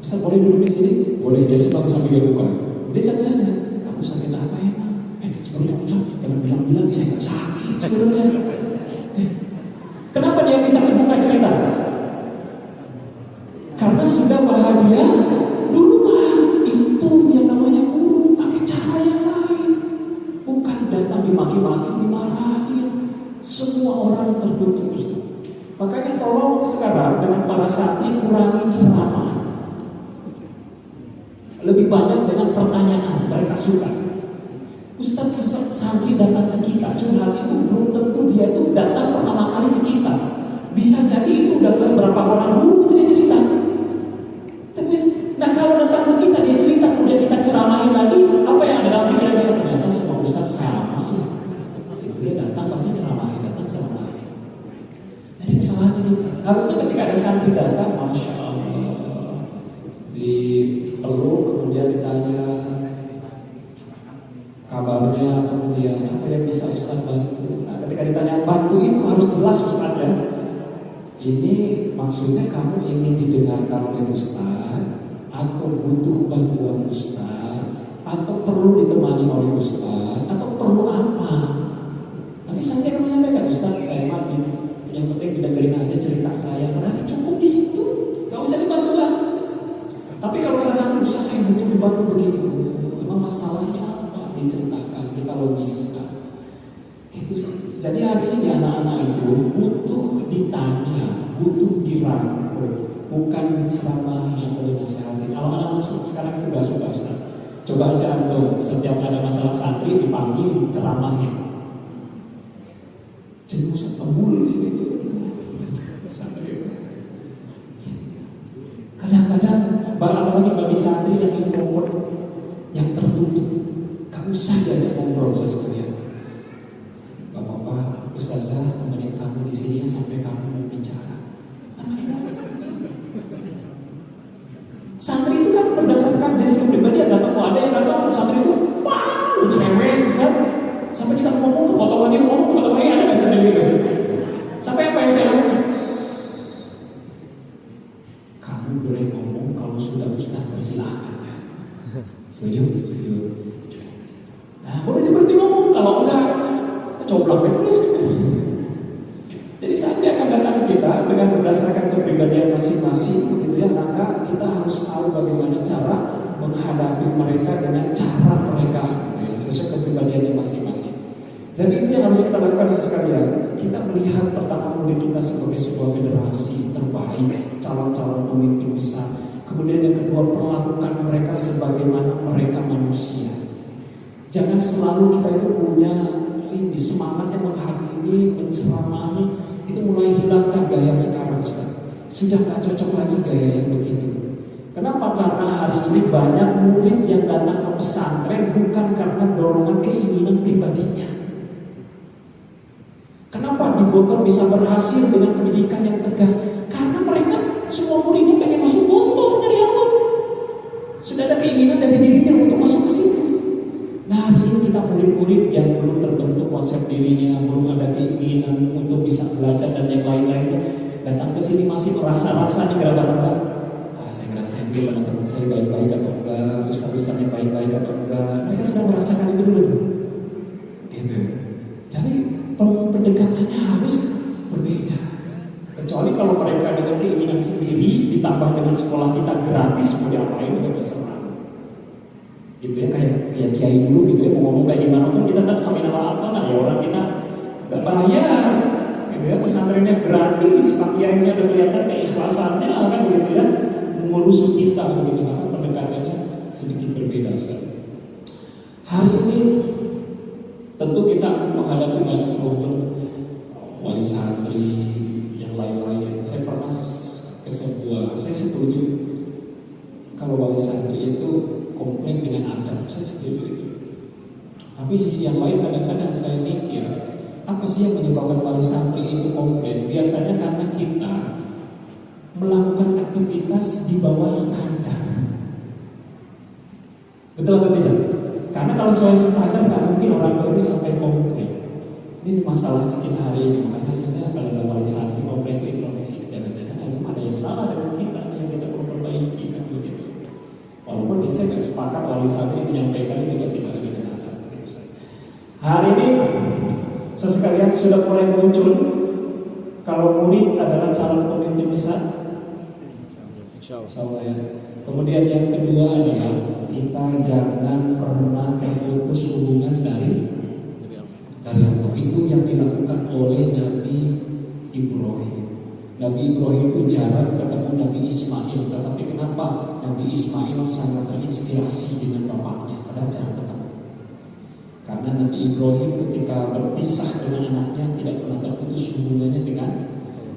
Bisa boleh duduk di sini? Boleh, dia sih baru sambil dia buka. Dia saya tanya, kamu sakit apa emang? Sebenarnya aku jangan bilang-bilang saya nggak sakit sebenarnya. Kenapa dia bisa terbuka cerita? Karena sudah bahagia duluan. Itu yang namanya guru pakai cara yang lain. Bukan datang dimaki-maki, dimarahin. Semua orang tertutup. Makanya tolong sekarang dengan para santri kurangi ceramah. Lebih banyak dengan pertanyaan, mereka suka. Ustaz santri datang ke kita, curhat itu belum tentu dia itu datang pertama kali ke kita. Bisa jadi itu udah berapa orang dulu itu dia cerita. Tapi, nah kalau datang ke kita dia cerita, kemudian kita ceramahin lagi, apa yang ada dalam pikiran dia? Ternyata semua ustaz sama ya. Dia datang pasti ceramahin, datang ceramahin. Jadi kesalahan itu harusnya ketika ada santri datang, masya Allah, dipeluk kemudian ditanya kabarnya, kemudian apa yang bisa Ustaz bantu. Nah ketika ditanya bantu itu harus jelas Ustaz ya. Ini maksudnya kamu ingin didengarkan oleh Ustaz, atau butuh bantuan Ustaz, atau perlu ditemani oleh Ustaz, atau perlu apa? Nanti saya akan menyampaikan, Ustaz saya mati, yang penting didengerin aja cerita saya. Berarti cukup di situ, nggak usah dibantu lah. Tapi kalau kata santri, Ustaz saya butuh dibantu begini, memang masalahnya apa? Diceritakan, kita logiskan. Itu sih. Jadi hari ini anak-anak itu butuh ditanya, butuh dirangkul, bukan diceramahi atau dinasihati. Kalau anak-anak sekarang itu gak suka Ustaz. Coba aja antum setiap ada masalah santri dipanggil ceramahin. Jadi Ustaz pembuli sini itu. Kadang-kadang apalagi bagi santri yang introvert, yang tertutup, kamu usah diajak ngobrol sekalian. Bapak-bapak, Ustazah temenin kamu di sini sampai kamu mau bicara. Temenin aja. Santri itu kan berdasarkan jenis kepribadian. Datang ada yang datang santri itu, wow, cerewet, sampai kita ngomong kepotongannya ada nggak santri gitu? Sampai apa yang saya lakukan? Kamu boleh ngomong kalau sudah Ustaz persilahkan ya. Setuju? Nah, boleh berhenti ngomong, kalau enggak coblak terus. Jadi saat dia akan datang ke kita dengan berdasarkan kepribadian masing-masing, gitu ya, maka kita harus tahu bagaimana cara menghadapi mereka dengan cara mereka, gitu ya, sesuai kepribadiannya masing-masing. Jadi itu yang harus kita lakukan sekalian. Kita melihat pertama murid kita sebagai sebuah generasi terbaik, calon-calon pemimpin besar. Kemudian yang kedua, perlakukan mereka sebagaimana mereka manusia. Jangan selalu kita itu punya ini semangatnya menghakimi, menceramahi, itu mulai hilangkan gaya sekarang Ustaz. Sudah gak cocok lagi gaya yang begitu. Kenapa? Karena hari ini banyak murid yang datang ke pesantren bukan karena dorongan keinginan pribadinya. Kenapa di Gontor bisa berhasil dengan pendidikan yang tegas? Karena mereka semua muridnya pengen masuk Gontor dari awal. Sudah ada keinginan dari dirinya untuk masuk ke situ. Nah hari ini kita murid-murid yang belum terbentuk konsep dirinya, belum ada keinginan untuk bisa belajar dan yang lain-lainnya, datang ke sini masih merasa-rasa di gerabah-gerabah. Saya ngerasain dulu teman-teman saya baik-baik atau enggak, ustaz-ustaznya baik-baik atau enggak. Mereka sudah merasakan itu dulu. Gitu. Jadi pendekatannya harus berbeda. sendiri ditambah dengan sekolah kita gratis, mau diapain udah terserah. Gitu ya, kayak kiai dulu gitu ya, mau ngomong kayak gimana pun kita tetap sami nama apa lah ya, orang kita nggak bayar gitu ya, pesantrennya gratis, pak kiainya udah kelihatan keikhlasannya kan gitu ya, mengurus kita begitu, maka pendekatannya sedikit berbeda Ustaz. Hari ini tentu kita menghadapi banyak problem wali santri yang lain-lain. Saya pernah saya setuju kalau wali santri itu komplain dengan adab, saya setuju itu. Tapi sisi yang lain kadang-kadang saya mikir, apa sih yang menyebabkan wali santri itu komplain? Biasanya karena kita melakukan aktivitas di bawah standar. Betul atau tidak? Karena kalau sesuai standar nggak mungkin orang tua itu sampai komplain. Ini masalahnya kita hari ini. Makanya harusnya kalau ada wali santri komplain itu introspeksi, jangan-jangan ada yang salah dengan kita yang kita perlu perbaiki kan begitu. Walaupun saya nggak sepakat wali santri menyampaikan itu tidak ada dengan adab. Hari ini sesekalian sudah mulai muncul kalau murid adalah calon pemimpin besar. Insyaallah ya. Kemudian yang kedua adalah kita jangan pernah terputus hubungan dari Allah. Itu yang dilakukan oleh Nabi Ibrahim. Nabi Ibrahim itu jarang ketemu Nabi Ismail, tetapi kenapa Nabi Ismail sangat terinspirasi dengan bapaknya, padahal jarang ketemu. Karena Nabi Ibrahim ketika berpisah dengan anaknya tidak pernah terputus hubungannya dengan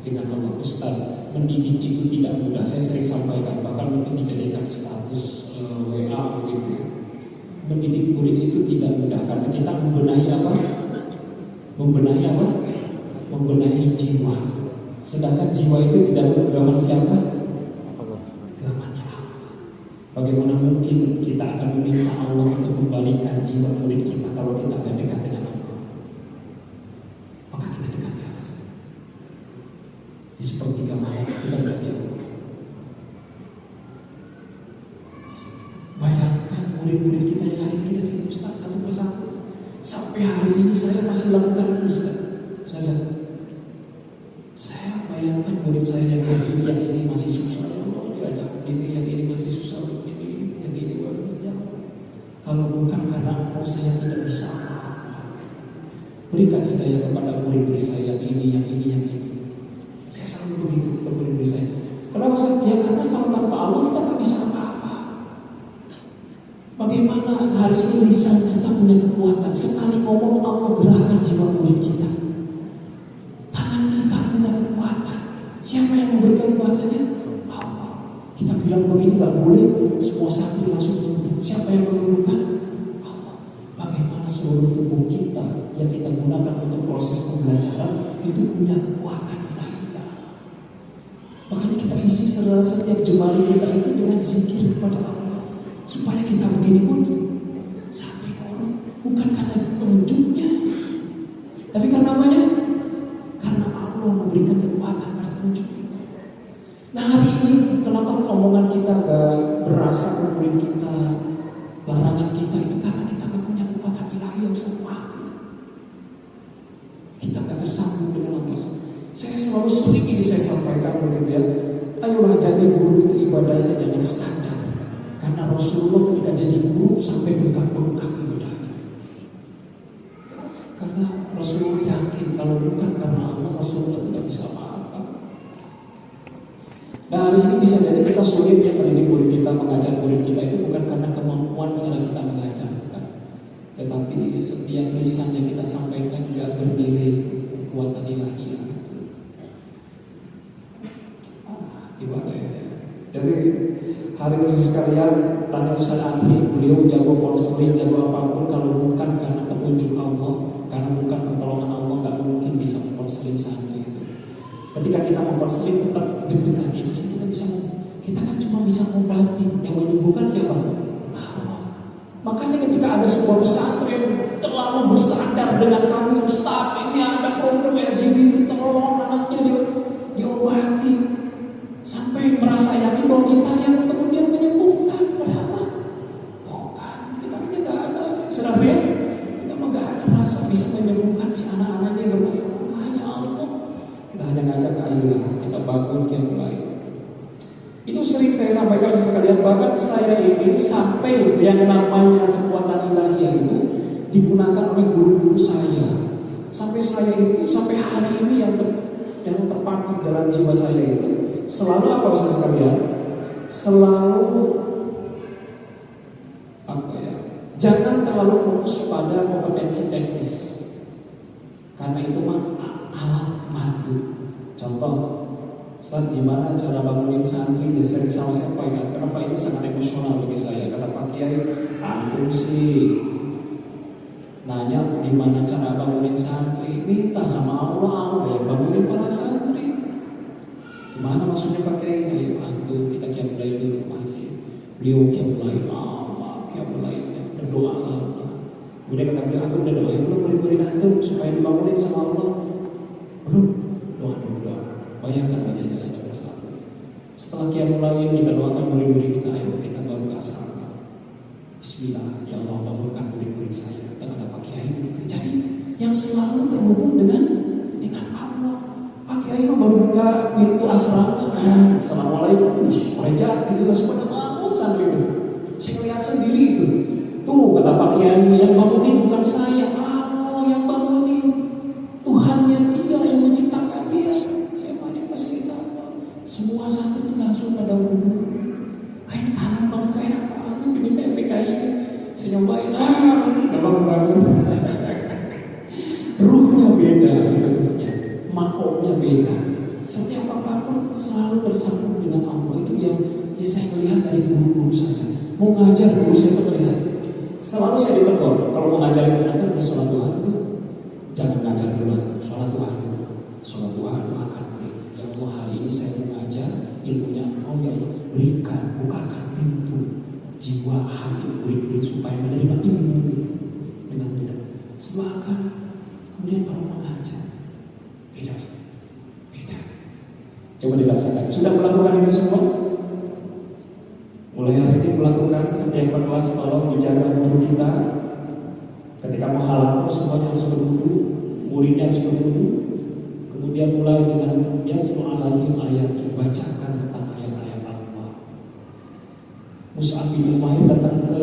Allah. Ustaz, mendidik itu tidak mudah. Saya sering sampaikan, bahkan mungkin dijadikan status WA begitu ya. Mendidik murid itu tidak mudah karena kita membenahi apa? Membenahi jiwa. Sedangkan jiwa itu di dalam genggaman siapa? Genggamannya Allah. Bagaimana mungkin kita akan meminta Allah untuk membalikan jiwa murid kita kalau kita tidak dekat dengan Allah? Maka kita dekat di atas. Di sepertiga malam kita dekat di Allah. Bayangkan murid-murid kita yang hari ini kita didik Ustaz satu persatu. Sampai hari ini saya masih lakukan itu Ustaz. Saya bayangkan murid saya yang ini masih susah, ya Allah, diajak begini, yang ini masih susah begini, yang ini ya. Kalau bukan karena Allah, saya tidak bisa apa-apa. Berikan hidayah kepada murid-murid saya yang ini. Saya selalu begitu ke murid-murid saya. Kenapa Ustaz? Ya karena kalau tanpa Allah kita nggak bisa apa-apa. Bagaimana hari ini lisan kita punya kekuatan, sekali ngomong Allah gerakan jiwa murid kita. Tangan kita punya kekuatan. Siapa yang memberikan kekuatannya? Allah. Kita bilang begini nggak boleh, semua santri langsung tunduk. Siapa yang menundukkan? Allah. Bagaimana seluruh tubuh kita yang kita gunakan untuk proses pembelajaran itu punya kekuatan ilahi. Makanya kita isi setiap jemari kita itu dengan zikir kepada Allah, supaya kita begini pun santri orang bukan karena tunjuknya, tapi karena namanya, karena Allah memberikan kekuatan pada tunjuk itu. Nah hari ini kenapa omongan kita gak berasa ke murid kita, larangan kita itu karena kita gak punya kekuatan ilahi yang sempurna. Kita gak tersambung dengan Allah. Saya selalu sering ini saya sampaikan begitu ya. Ayolah jadi guru itu ibadahnya jangan standar. Karena Rasulullah ketika jadi guru sampai bengkak-bengkak ibadahnya. Karena Rasulullah yakin kalau bukan karena Allah, Rasulullah tidak bisa apa-apa. Nah hari ini bisa jadi kita sulit ya mendidik murid kita, mengajar murid kita itu bukan karena kemampuan cara kita mengajarkan, tetapi setiap lisan yang kita sampaikan juga bernilai kekuatan ilahi. Gimana ya? Jadi hari ini sekalian tanya Ustaz Andri, beliau jago konseling, jago apapun, kalau bukan karena petunjuk Allah, karena bukan pertolongan Allah, nggak mungkin bisa mengkonseling santri itu. Ketika kita mengkonseling tetap deg-degan, ini sih kita kan cuma bisa mengobati, yang menyembuhkan siapa? Allah. Makanya ketika ada sebuah pesantren terlalu bersandar dengan kami, Ustaz ini ada problem LGBT, tolong anaknya diobati. Sampai merasa yakin bahwa kita yang kemudian menyembuhkan. Padahal bukan, kita aja gak ada. Sedang ya, kita mah gak ada merasa bisa menyembuhkan si anak-anaknya yang bermasalah. Hanya Allah. Kita hanya ngajak ayolah kita bangun mulai. Itu sering saya sampaikan sekalian, bahkan saya ini sampai yang namanya kekuatan ilahiyah itu digunakan oleh guru-guru saya. Sampai saya itu, sampai hari ini yang terpatri dalam jiwa saya itu selalu apa Ustaz sekalian? Selalu jangan terlalu fokus pada kompetensi teknis, karena itu mah alat bantu. Contoh, Ustaz, gimana cara bangunin santri? Ya sering sama saya sampaikan, kenapa ini sangat emosional bagi saya. Kata Pak Kiai, antum sih nanya gimana cara bangunin santri, minta sama Allah yang bangunin para santri. Gimana maksudnya Pak Kiai? Ayo antum kita mulai dulu masih. Beliau mulai lama, mulai berdoa lama. Kemudian kata beliau, antum udah doain belum murid-murid antum supaya dibangunin sama Allah? Belum. Doa. Bayangkan wajahnya satu persatu. Setelah mulai kita doakan murid-murid kita, ayo kita baru ke asrama. Bismillah, ya Allah bangunkan murid-murid saya. Kata Pak Kiai begitu. Jadi yang selalu terhubung dengan Allah. Pak Kiai baru buka pintu asrama. Assalamualaikum. Reja, kita semua bangun santri itu. Saya lihat sendiri itu. Tuh kata Pak Kiai, yang bangunin bukan saya, Allah yang bangunin. Tuhannya Dia yang menciptakan dia. Semua santri itu langsung pada wudhu. Kayak kanan banget, kayak enak banget. Ini PPKI ini saya nyobain, gak bangun-bangun. Ruhnya beda, makomnya beda. Setiap apapun selalu bersambung dengan Allah. Itu yang saya melihat dari guru-guru saya. Mau ngajar guru saya melihat. Selalu saya ditegur, kalau mau ngajar itu nanti udah sholat Tuhan dulu. Jangan ngajar dulu, sholat Tuhan dulu. Sholat Tuhan akan ya Allah, hari ini saya mau ngajar ilmunya Allah, ya Allah berikan, bukakan pintu jiwa hati murid-murid supaya menerima ilmu dengan mudah. Silakan kemudian baru mengajar. Beda. Coba dirasakan. Sudah melakukan ini semua? Mulai hari ini melakukan. Setiap kelas tolong dijaga wudhu kita. Ketika mau halaqah semuanya harus berwudhu, muridnya harus berwudhu. Kemudian mulai dengan yatlu alaihim ayat, dibacakan tentang ayat-ayat Allah. Mus'ab bin Umair datang ke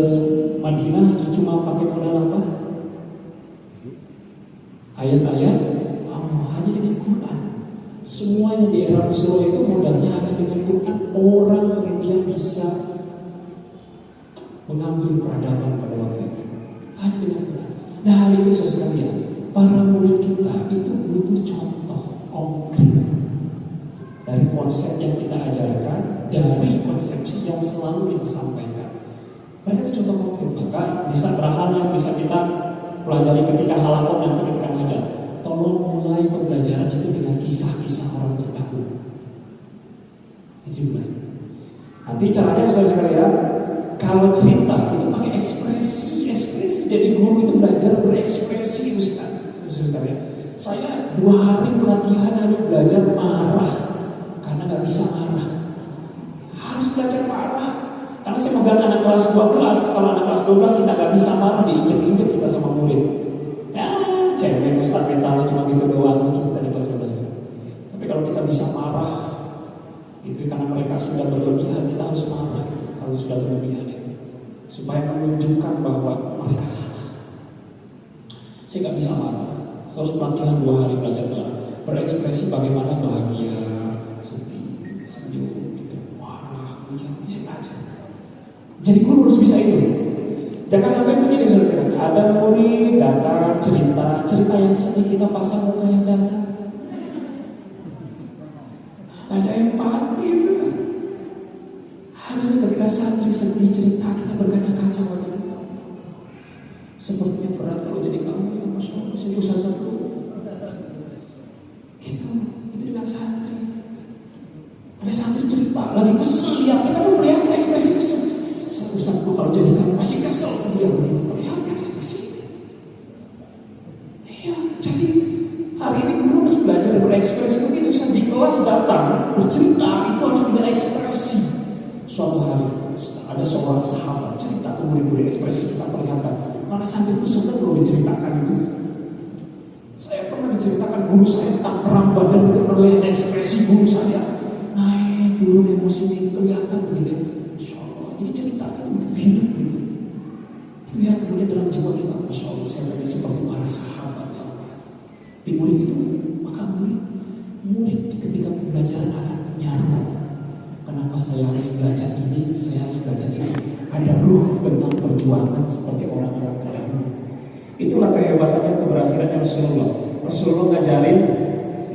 Madinah cuma pakai modal apa? Ayat-ayat Allah, hanya dengan Quran. Semuanya di era Rasulullah itu modalnya hanya dengan Quran. Orang yang bisa mengambil peradaban pada waktu itu hanya dengan Quran. Nah, hal ini sekalian, para murid kita itu butuh contoh konkret dari konsep yang kita ajarkan, dari konsepsi yang selalu kita sampaikan. Mereka itu contoh konkret, maka bisa berhal yang bisa kita pelajari ketika halaqah nanti ketika ngajar. Tolong mulai pembelajaran itu dengan kisah-kisah orang terdahulu. Itu mulai. Nanti caranya bisa sekalian, kalau cerita itu pakai ekspresi. Jadi guru itu belajar berekspresi, Ustaz. Sekalian. Saya 2 hari pelatihan hanya belajar marah, karena gak bisa marah. Harus belajar marah. Karena saya megang anak kelas 12. Kalau anak kelas 12 kita gak bisa marah, diinjek-injek kita sama murid. Ya, cewek Ustaz mentalnya cuma gitu doang kita di kelas 12. Tapi kalau kita bisa marah, itu karena mereka sudah berlebihan, kita harus marah. Kalau sudah berlebihan itu, supaya menunjukkan bahwa mereka salah. Saya gak bisa marah. Harus pelatihan 2 hari belajar berekspresi bagaimana bahagia, sedih, senyum, gitu. Marah, bisa belajar. Jadi guru harus bisa itu. Jangan sampai begini saudara. Ada murid datang cerita yang sedih, kita pasang muka yang datang. Ada empati itu. Harusnya ketika santri sedih cerita, kita berkaca-kaca wajah kita. Sepertinya berat kalau jadi kamu, ya Masya Allah, susah satu. Itu dengan santri. Ada santri cerita, lagi kesel, ya kita mau perlihatkan ekspresi kesel. Ustaz, kalau jadi kamu pasti kesel, dia perlihatkan ekspresi itu. Iya, jadi hari ini guru harus belajar berekspresi begitu. Di kelas datang bercerita itu harus dengan ekspresi. Suatu hari ada seorang sahabat cerita ke murid-murid, ekspresi kita perlihatkan. Mana santri itu senang belum diceritakan itu. Saya pernah diceritakan guru saya tentang perang Badar, itu perlihat ekspresi guru saya. Naik turun emosi. sini kelihatan begitu. Masya Allah. Jadi cerita itu begitu hidup gitu. Itu yang kemudian dalam jiwa kita, Masya Allah, saya menjadi seperti para sahabat ya Allah. Di murid itu, maka murid ketika pembelajaran akan punya ruh. Kenapa saya harus belajar ini, saya harus belajar ini. Ada ruh tentang perjuangan seperti orang-orang terdahulu. Itulah kehebatannya, keberhasilannya Rasulullah. Rasulullah ngajarin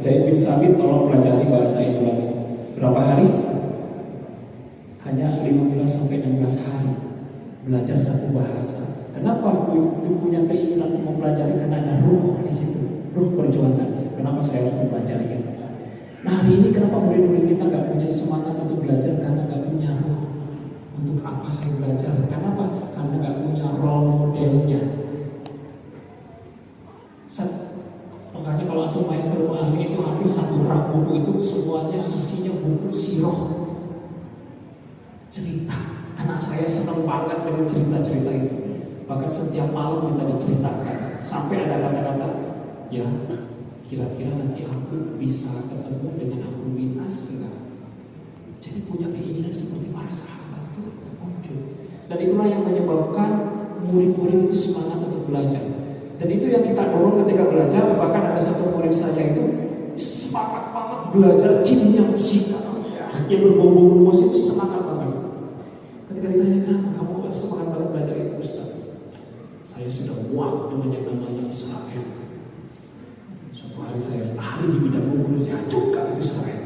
Zaid bin Sabit tolong pelajari bahasa Ibrani. Berapa hari? Hanya 15-16 hari belajar satu bahasa. Kenapa punya keinginan untuk mempelajari? Karena ada ruh di situ, ruh perjuangan. Kenapa saya harus mempelajari itu? Nah hari ini kenapa murid-murid kita nggak punya semangat untuk belajar? Karena nggak punya ruh. Untuk apa saya belajar? Kenapa? Karena nggak punya role modelnya. Makanya kalau antum main ke rumah ini itu hampir satu rak buku itu semuanya isinya buku sirah, cerita. Anak saya senang banget dengan cerita-cerita itu. Bahkan setiap malam minta diceritakan. Sampai ada kata-kata, ya kira-kira nanti aku bisa ketemu dengan Amr bin As enggak? Jadi punya keinginan seperti para sahabat itu muncul. Dan itulah yang menyebabkan murid-murid itu semangat untuk belajar. Dan itu yang kita dorong ketika belajar. Bahkan ada satu murid saya itu semangat banget belajar kimia fisika, yang berbau-bau rumus itu semangat banget. Ketika ditanya kenapa kamu semangat banget belajar itu, Ustaz? Saya sudah muak dengan yang namanya Israel. Suatu hari saya ahli di bidang hukum, saya hancurkan itu Israel.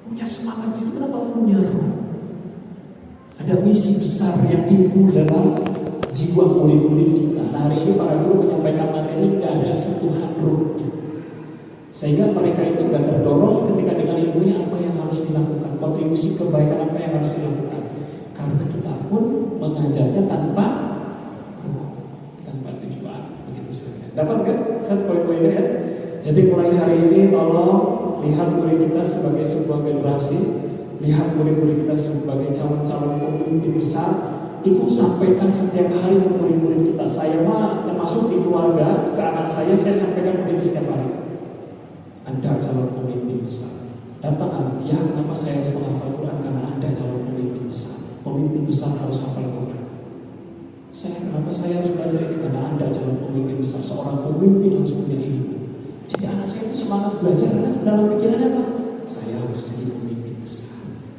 Punya semangat itu kenapa punya? Ada misi besar yang timbul dalam jiwa murid-murid kita. Nah, hari ini para guru menyampaikan materi tidak ada sentuhan ruhnya, sehingga mereka itu tidak terdorong ketika dengan ilmunya apa yang harus dilakukan, kontribusi kebaikan apa yang harus dilakukan. Karena kita pun mengajarnya tanpa tujuan. Begitu saja. Dapat nggak? Satu poin-poinnya ya. Jadi mulai hari ini tolong lihat murid kita sebagai sebuah generasi, lihat murid-murid kita sebagai calon-calon pemimpin besar. Itu sampaikan setiap hari ke murid-murid kita. Saya mah termasuk di keluarga, ke anak saya sampaikan begini setiap hari. Anda calon pemimpin besar. Datang ya, kenapa saya harus menghafal Quran? Karena Anda calon pemimpin besar. Pemimpin besar harus hafal Quran. Kenapa saya harus belajar ini? Karena Anda calon pemimpin besar. Seorang pemimpin harus punya ilmu. Jadi anak saya itu semangat belajar karena dalam pikirannya apa? Saya harus jadi pemimpin besar.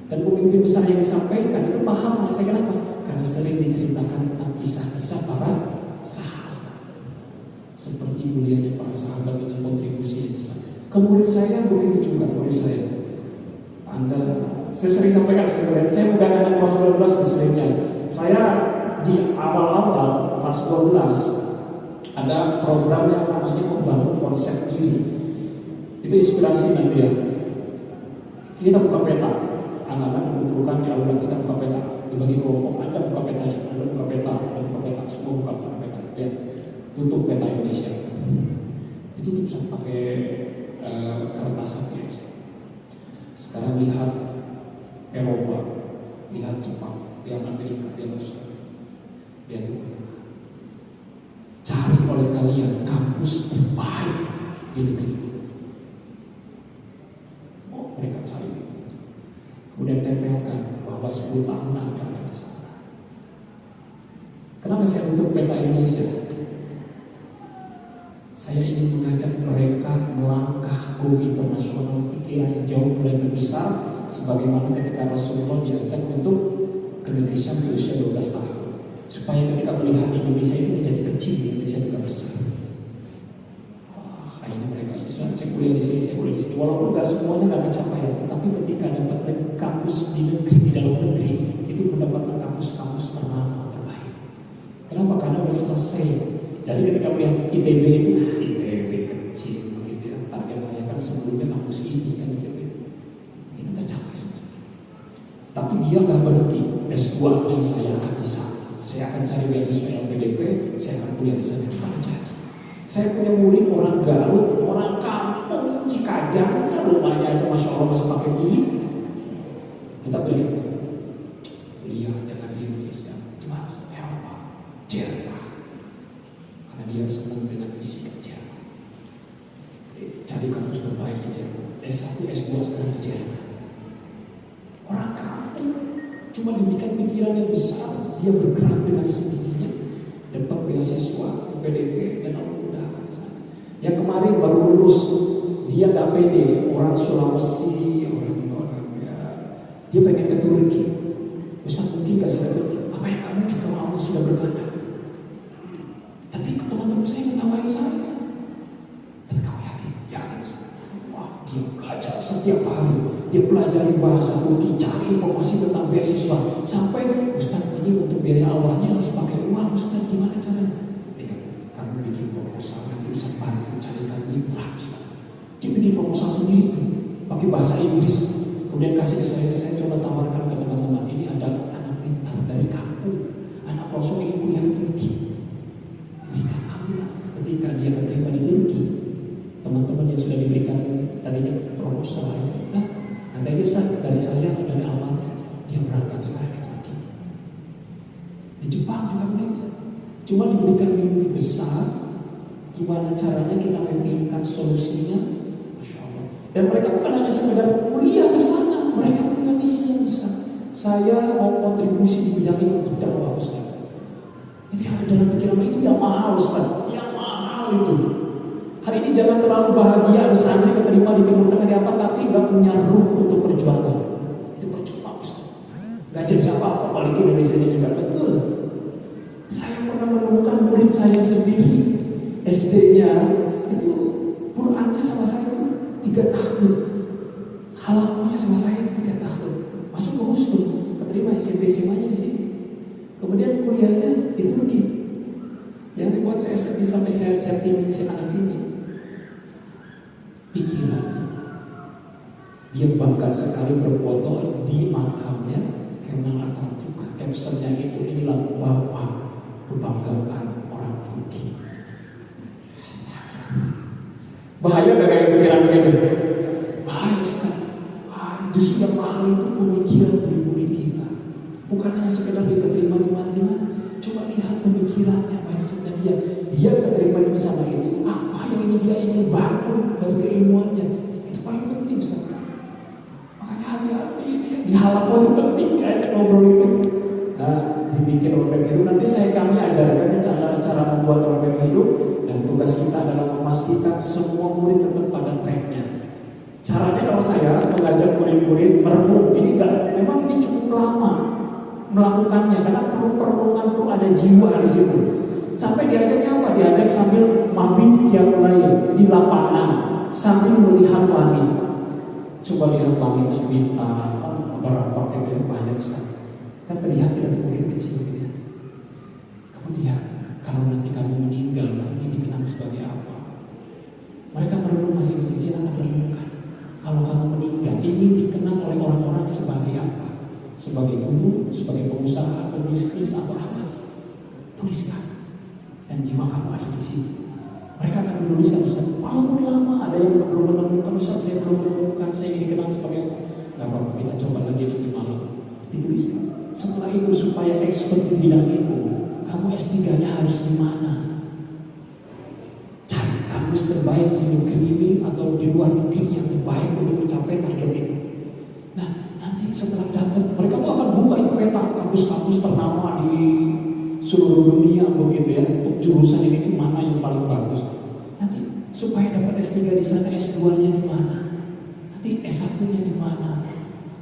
Dan pemimpin besar yang disampaikan itu paham. Saya kenapa? Karena sering diceritakan tentang kisah-kisah para sahabat. Seperti mulianya para sahabat dengan kontribusi yang besar. Murid saya begitu juga murid saya. Saya sering sampaikan sebenarnya. Saya bukan anak kelas 12 di sebenarnya. Saya di awal-awal kelas 12 ada program yang namanya membangun konsep diri. Itu inspirasi nanti ya. Kita buka peta. Anak-anak dikumpulkan di aula, kita buka peta. Dibagi kelompok, Anda buka petanya, Anda buka peta, Anda buka peta, semua buka peta. Ya, tutup peta Indonesia. Itu bisa pakai kertas HPS. Sekarang lihat Eropa, lihat Jepang, lihat Amerika, lihat Australia, lihat itu. Cari oleh kalian kampus terbaik di negeri itu. Oh, mereka cari. Kemudian tempelkan bahwa 10 tahun Anda ada di sana. Kenapa saya bentuk peta Indonesia? Saya ingin mengajak mereka melangkah go internasional, pikiran yang jauh lebih besar, sebagaimana ketika Rasulullah diajak untuk ke negeri Syam di usia 12 tahun, supaya ketika melihat Indonesia itu menjadi kecil, Indonesia juga besar. Akhirnya mereka Islam, saya kuliah di sini, walaupun nggak semuanya nggak mencapai, tapi ketika dapat kampus di negeri, di dalam negeri, itu mendapatkan kampus-kampus ternama terbaik. Kenapa? Karena udah selesai. Jadi ketika melihat ITB itu, ITB kecil, gitu ya. Target saya kan sebelumnya kampus ini kan ITB. Itu tercapai semestinya. Tapi dia nggak berhenti. S2 yang saya akan di sana. Saya akan cari beasiswa LPDP, saya akan kuliah di sana. Itu jadi. Saya punya murid orang Garut, orang kampung Cikajang, rumahnya aja Masya Allah masih pakai bilik. Kita beli. Kuliah jangan di Indonesia. Cuma Eropa, Jerman. Karena dia senang dengan fisika Jerman. Cari kampus terbaik di Jerman. S1, S2 sekarang di Jerman. Cuma diberikan pikiran yang besar, dia bergerak dengan sendirinya, dapat beasiswa, PDP, dan Allah mudahkan sana. Yang kemarin baru lulus, dia gak pede, orang Sulawesi, orang ya, dia pengen ke Turki. Ustaz mungkin gak saya Turki, apa yang kamu mungkin kalau Allah sudah berkehendak. Tapi teman-teman saya ketawain saya. Tapi kamu yakin? Yakin. Wah, dia belajar setiap hari. Dia pelajari bahasa Turki, cari informasi tentang beasiswa. Sampai Ustaz ini untuk biaya awalnya harus pakai uang. Ustaz gimana caranya? Ya, kamu bikin proposal, nanti Ustaz bantu carikan mitra Ustaz. Dia bikin proposal sendiri tuh, pakai bahasa Inggris. Kemudian kasih ke saya coba tawarkan ke teman-teman. Ini ada anak pintar dari kampung, anak kosong yang kuliah di Turki. Ketika dia keterima di Turki, teman-teman yang sudah diberikan tadinya proposal, nah nanti aja dari saya dari awalnya dia berangkat sekarang ke Turki. Di Jepang juga begitu. Cuma diberikan mimpi besar, gimana caranya kita memikirkan solusinya, Masya Allah. Dan mereka bukan hanya sekedar kuliah ke sana, mereka punya misi yang besar. Saya mau kontribusi di bidang ini untuk dakwah Ustaz. Itu yang ada dalam pikiran itu yang mahal Ustaz, yang mahal itu. Hari ini jangan terlalu bahagia ada santri keterima di Timur Tengah di apa, tapi nggak punya ruh untuk perjuangan. Itu percuma Ustaz. Nggak jadi apa-apa, apalagi dari sini juga betul. Saya pernah menemukan murid saya sendiri, SD-nya itu Qurannya sama saya itu 3 tahun, halamannya sama saya itu 3 tahun. Masuk ke Husnul, keterima SMP SMA-nya di sini. Kemudian kuliahnya di Turki. Yang buat saya sedih sampai saya chatting si anak ini. Pikirannya, dia bangga sekali berfoto di makamnya Kemal Atatürk. Captionnya itu, inilah bapak kebanggaan orang Turki. Bahaya gak kayak pikiran begitu? Bahaya Ustaz. Justru yang mahal itu pemikiran murid kita. Bukan hanya sekedar dia keterima di mana. Coba lihat pemikirannya, mindsetnya dia. Dia keterima di sana itu, apa yang dia ingin bangun dari keilmuannya. Itu paling penting Ustaz. Makanya hati-hati di halaman itu penting aja ngobrol itu. Nah, dibikin roadmap hidup. Nanti kami ajarkan cara membuat roadmap hidup. Dan tugas kita adalah memastikan semua murid tetap pada tracknya. Caranya kalau saya mengajak murid-murid merenung, ini memang ini cukup lama melakukannya karena perlu perenungan, perlu ada jiwa di situ. Sampai diajaknya apa? Diajak sambil mampir tiap lain di lapangan sambil melihat langit. Coba lihat langit dan bintang, berapa gitu banyak sekali. Kan terlihat tidak begitu kecil gitu ya. Kemudian kalau nanti kamu meninggal, nanti dikenang sebagai apa? Mereka merenung masih kecil, silakan renungkan. Kalau kamu meninggal, ingin dikenang oleh orang-orang sebagai apa? Sebagai guru, sebagai pengusaha, atau bisnis, atau apa? Tuliskan. Dan jiwa kamu ada di sini. Mereka akan menuliskan, Ustaz, walaupun lama ada yang belum menemukan, Ustaz, saya belum menemukan, saya ingin dikenang sebagai apa? Gak apa-apa, kita coba lagi nanti malam. Dituliskan. Setelah itu supaya expert di bidang itu, kamu S3-nya harus di mana? Cari kampus terbaik di negeri ini atau di luar negeri yang terbaik untuk mencapai target itu. Nah, nanti setelah dapat, mereka tuh akan buka itu peta kampus-kampus ternama di seluruh dunia begitu ya, untuk jurusan ini tuh mana yang paling bagus. Nanti supaya dapat S3 di sana, S2-nya di mana? Nanti S1-nya di mana?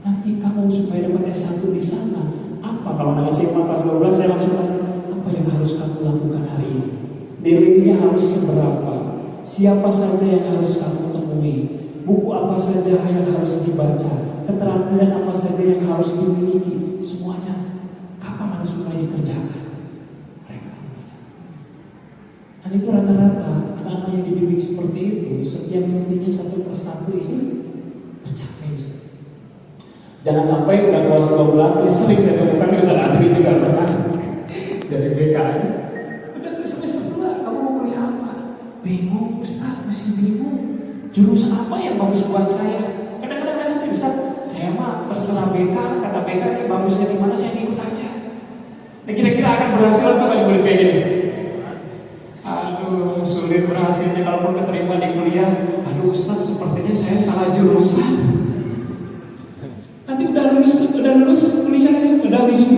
Nanti kamu supaya dapat S1 di sana, apa? Kalau nanti saya pas 12 saya langsung tanya, apa yang harus kamu lakukan hari ini? Nilainya harus seberapa? Siapa saja yang harus kamu temui? Buku apa saja yang harus dibaca? Keterampilan apa saja yang harus dimiliki? Semuanya kapan harus mulai dikerjakan? Mereka baca. Dan itu rata-rata anak-anak yang dibimbing seperti itu, setiap mimpinya satu persatu itu tercapai. Jangan sampai udah kelas 12, ini sering saya temukan Ustaz Adri juga pernah jadi BKN. Udah semester 2, kamu mau kuliah apa? Bingung Ustaz, masih bingung. Jurusan apa yang bagus buat saya? Kadang-kadang rasanya Ustaz, saya mah terserah BK, kata BK ini bagusnya di mana saya ikut aja. Nah, kira-kira akan berhasil atau kalau boleh kayak gini? Aduh, sulit berhasilnya kalau keterima di kuliah. Aduh Ustaz, sepertinya saya salah jurusan. Nanti udah lulus kuliah, udah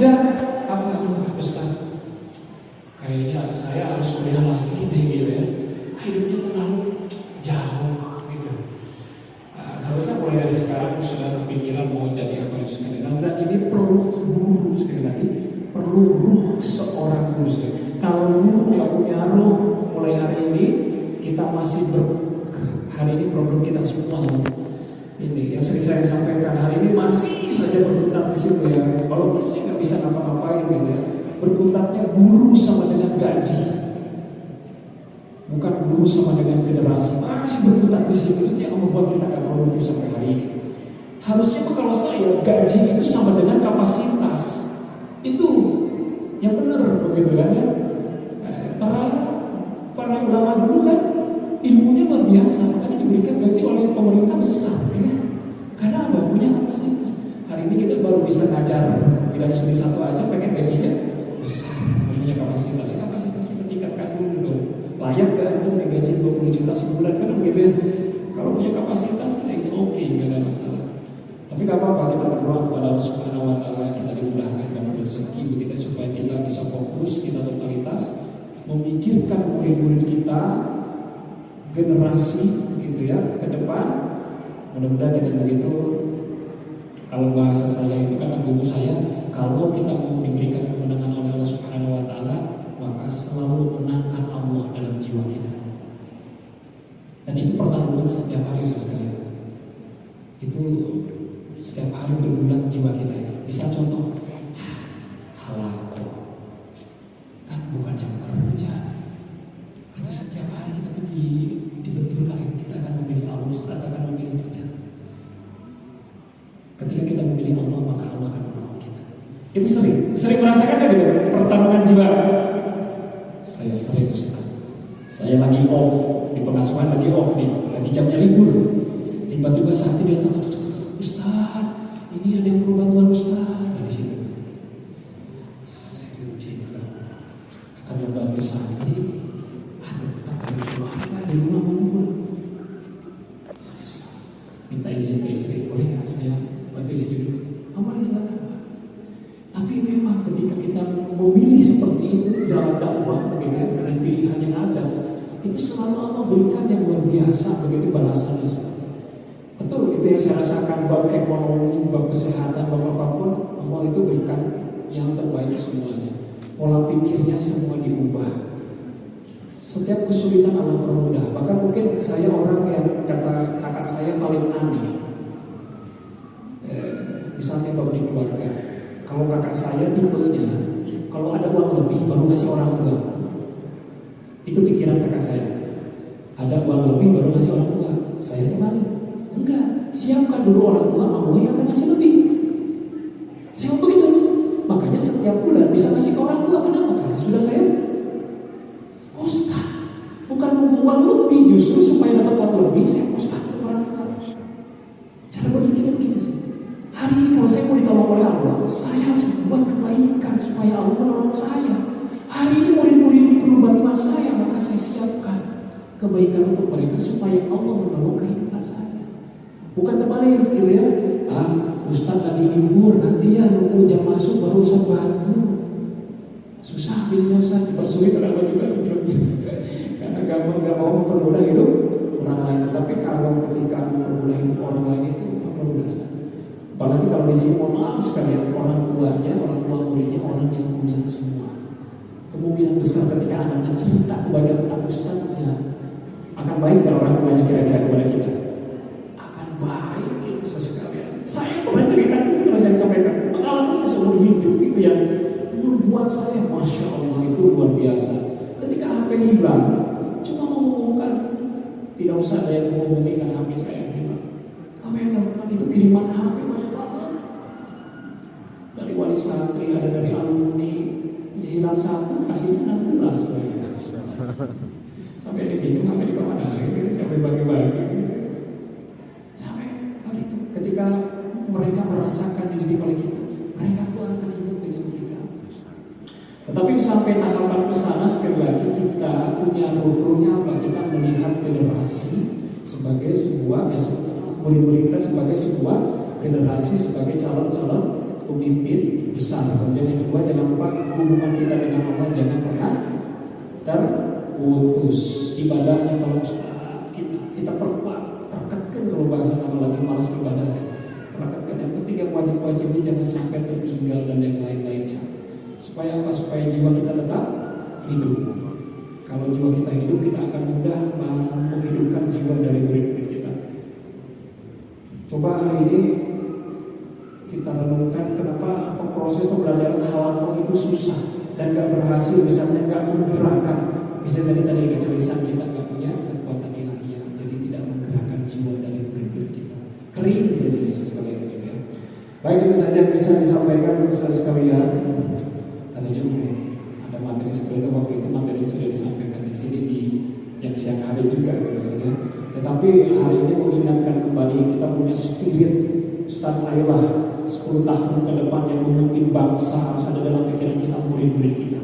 sudah Ustaz, kayaknya saya harus kuliah lagi deh gitu ya. Hidupnya terlalu jauh gitu. Seharusnya mulai dari sekarang sudah kepikiran mau jadi apa sekali. Dan ini perlu guru sekali lagi, perlu ruh seorang guru. Kalau guru nggak punya ruh, mulai hari ini kita masih hari ini problem kita semua ini yang sering saya sampaikan hari ini masih saja berkutat di situ ya. Walaupun saya nggak bisa ngapa-ngapain gitu ya. Berkutatnya guru sama dengan gaji, bukan guru sama dengan generasi. Masih berkutat di situ itu yang membuat kita nggak produktif sampai hari ini. Harusnya kalau saya gaji itu sama dengan kapasitas, itu yang benar begitu kan ya. Para ulama dulu kan ilmunya luar biasa, makanya diberikan gaji oleh pemerintah besar ya. Karena apa? Punya kapasitas. Hari ini kita baru bisa ngajar bidang studi satu aja pengen gajinya besar, punya kapasitas. Kapasitas kita tingkatkan dulu dong. Layak gak untuk gaji 20 juta sebulan kan begitu ya. Kalau punya kapasitas it's okay, gak ada masalah. Tapi gak apa-apa, kita berdoa kepada Allah Subhanahu wa taala, kita dimudahkan dan rezeki begitu supaya kita bisa fokus, kita totalitas memikirkan murid-murid kita, generasi gitu ya ke depan. Mudah-mudahan dengan begitu, kalau bahasa saya itu kata guru saya, kalau kita mau diberikan kemenangan oleh Allah Subhanahu wa taala, maka selalu menangkan Allah dalam jiwa kita. Dan itu pertarungan setiap hari sekali. Itu setiap hari berulang jiwa kita itu. Bisa contoh, halal kan bukan jam kerja. Itu setiap hari kita tuh dibetulkan kita akan memilih Allah atau akan memilih kerja. Ketika kita memilih Allah, maka Allah akan menolong kita. Itu sering merasakan kan gitu pertarungan jiwa. Saya sering Ustaz. Saya lagi off di pengasuhan, lagi off nih, lagi jamnya libur. Tiba-tiba saat dia Ustaz, ini ada yang perlu bantuan Ustaz. Dari situ saya diuji akan membantu santri. Ada di rumah mau minta izin ke istri, boleh ya saya bantu istri dulu? Amal silakan. Tapi memang ketika kita memilih seperti itu jalan dakwah begitu ya, dengan pilihan yang ada, itu selalu Allah berikan yang luar biasa begitu balasannya. Betul, itu yang saya rasakan, bab ekonomi, bab kesehatan, bab apapun, Allah itu berikan yang terbaik semuanya. Pola pikirnya semua diubah. Setiap kesulitan Allah permudah. Bahkan mungkin saya orang yang kata kakak saya paling aneh. Misalnya bab di keluarga, kalau kakak saya tipenya, kalau ada uang lebih baru ngasih orang tua. Itu pikiran kakak saya. Ada uang lebih baru ngasih orang tua. Saya kemarin enggak, siapkan dulu orang tua, Allah yang akan ngasih lebih. Siapa begitu? Makanya setiap bulan bisa ngasih ke orang tua. Kenapa? Karena sudah saya poskan. Bukan membuat lebih, justru supaya dapat uang lebih saya poskan untuk orang tua. Cara berpikirnya begitu sih. Hari ini kalau saya mau ditolong oleh Allah, saya harus buat kebaikan supaya Allah menolong saya. Hari ini murid-murid perlu bantuan saya, maka saya siapkan kebaikan untuk mereka supaya Allah menolong kehidupan saya. Bukan terbalik gitu ya. Ustaz lagi libur, nanti ya nunggu jam masuk baru Ustaz bantu. Susah bisnya Ustaz, dipersulit oleh Allah juga karena gak mau mempermudah hidup orang lain. Tapi kalau ketika mempermudah hidup orang lain itu mempermudah saya. Apalagi kalau di sini mohon maaf sekalian, orang tuanya, orang tua muridnya orang yang punya semua. Kemungkinan besar ketika anaknya cerita kebaikan tentang Ustaz, ya akan baik kalau orang tuanya kira-kira kepada kita. Baik itu sekalian. Saya pernah cerita setelah saya sampaikan pengalaman saya seumur hidup itu yang membuat saya masya Allah itu luar biasa. Ketika HP hilang, cuma mengumumkan tidak usah ada yang menghubungi karena HP saya hilang. Apa yang dilakukan itu kiriman HP banyak banget. Dari wali santri, ada dari alumni, hilang satu kasihnya 16 banyak. Sampai dibingung sampai di kemana ini sampai bagi-bagi. Ketika mereka merasakan dididik oleh kita, mereka pun akan ingat dengan kita. Tetapi sampai tahapan kesana sekali lagi kita punya ruhnya apa? Kita melihat generasi sebagai sebuah murid-murid kita sebagai sebuah generasi sebagai calon-calon pemimpin besar. Kemudian yang kedua, jangan lupa hubungan kita dengan Allah jangan pernah terputus. Ibadahnya tolong kita perkuat, perkatkan. Kalau bahasa nama lagi malas ibadah, perkatkan. Yang ketiga, wajib-wajib ini jangan sampai tertinggal dan yang lain-lainnya. Supaya apa? Supaya jiwa kita tetap hidup. Kalau jiwa kita hidup, kita akan mudah menghidupkan jiwa dari murid-murid kita. Coba hari ini kita renungkan kenapa proses pembelajaran halaman itu susah dan gak berhasil, misalnya gak menggerakkan. Bisa jadi tadi ada lisan kita gak punya kekuatan ilahiyah, jadi tidak menggerakkan jiwa dari murid-murid kita. Kering jadi Yesus sekalian gitu ya. Baik, itu saja bisa disampaikan saudara sekalian. Tadinya ada materi seperti itu, waktu itu materi sudah disampaikan di sini di yang siang hari juga gitu saja. Tetapi hari ini mengingatkan kembali kita punya spirit Ustaz, ayolah 10 tahun ke depan yang memimpin bangsa harus ada dalam pikiran kita, murid-murid kita.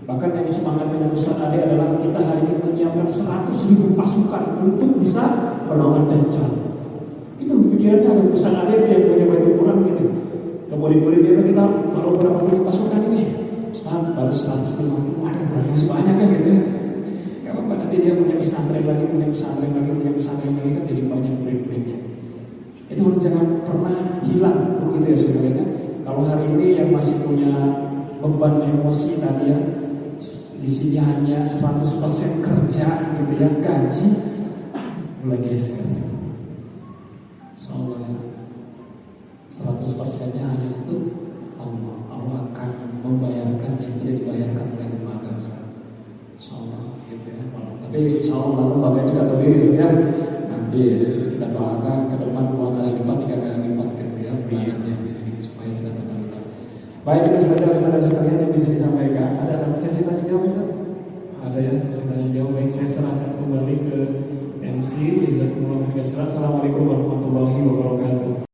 Bahkan yang semangat dengan Ustaz Ade adalah kita hari ini menyiapkan 100.000 pasukan untuk bisa melawan Dajjal. Itu pikirannya ada Ustaz Ade yang punya baju kurang gitu. Ke murid-murid kita baru berapa punya pasukan ini? Ustaz, baru 150, ada berarti masih banyak ya gitu ya. Gak apa-apa, nanti dia punya pesantren lagi, punya pesantren lagi kan jadi banyak murid-muridnya. Itu jangan pernah hilang begitu ya sebenarnya. Kalau hari ini yang masih punya beban emosi tadi ya, di sini hanya 100% kerja gitu ya, gaji mulai geser. Soalnya 100%-nya hanya untuk Allah. Allah akan membayarkan yang tidak dibayarkan oleh lembaga Ustaz. Insyaallah gitu ya. Tapi insyaallah lembaga juga terdiri ya. Nanti kita doakan ke depan 2 kali lipat, 3 kali lipat gitu ya beriannya di sini supaya kita totalitas. Baik, itu saudara-saudara sekalian yang bisa disampaikan. Ada sesi tanya jawab Ustaz? Ada ya sesi tanya jawab. Baik, saya serahkan kembali ke MC. Jazakumullah khairan. Assalamualaikum warahmatullahi wabarakatuh.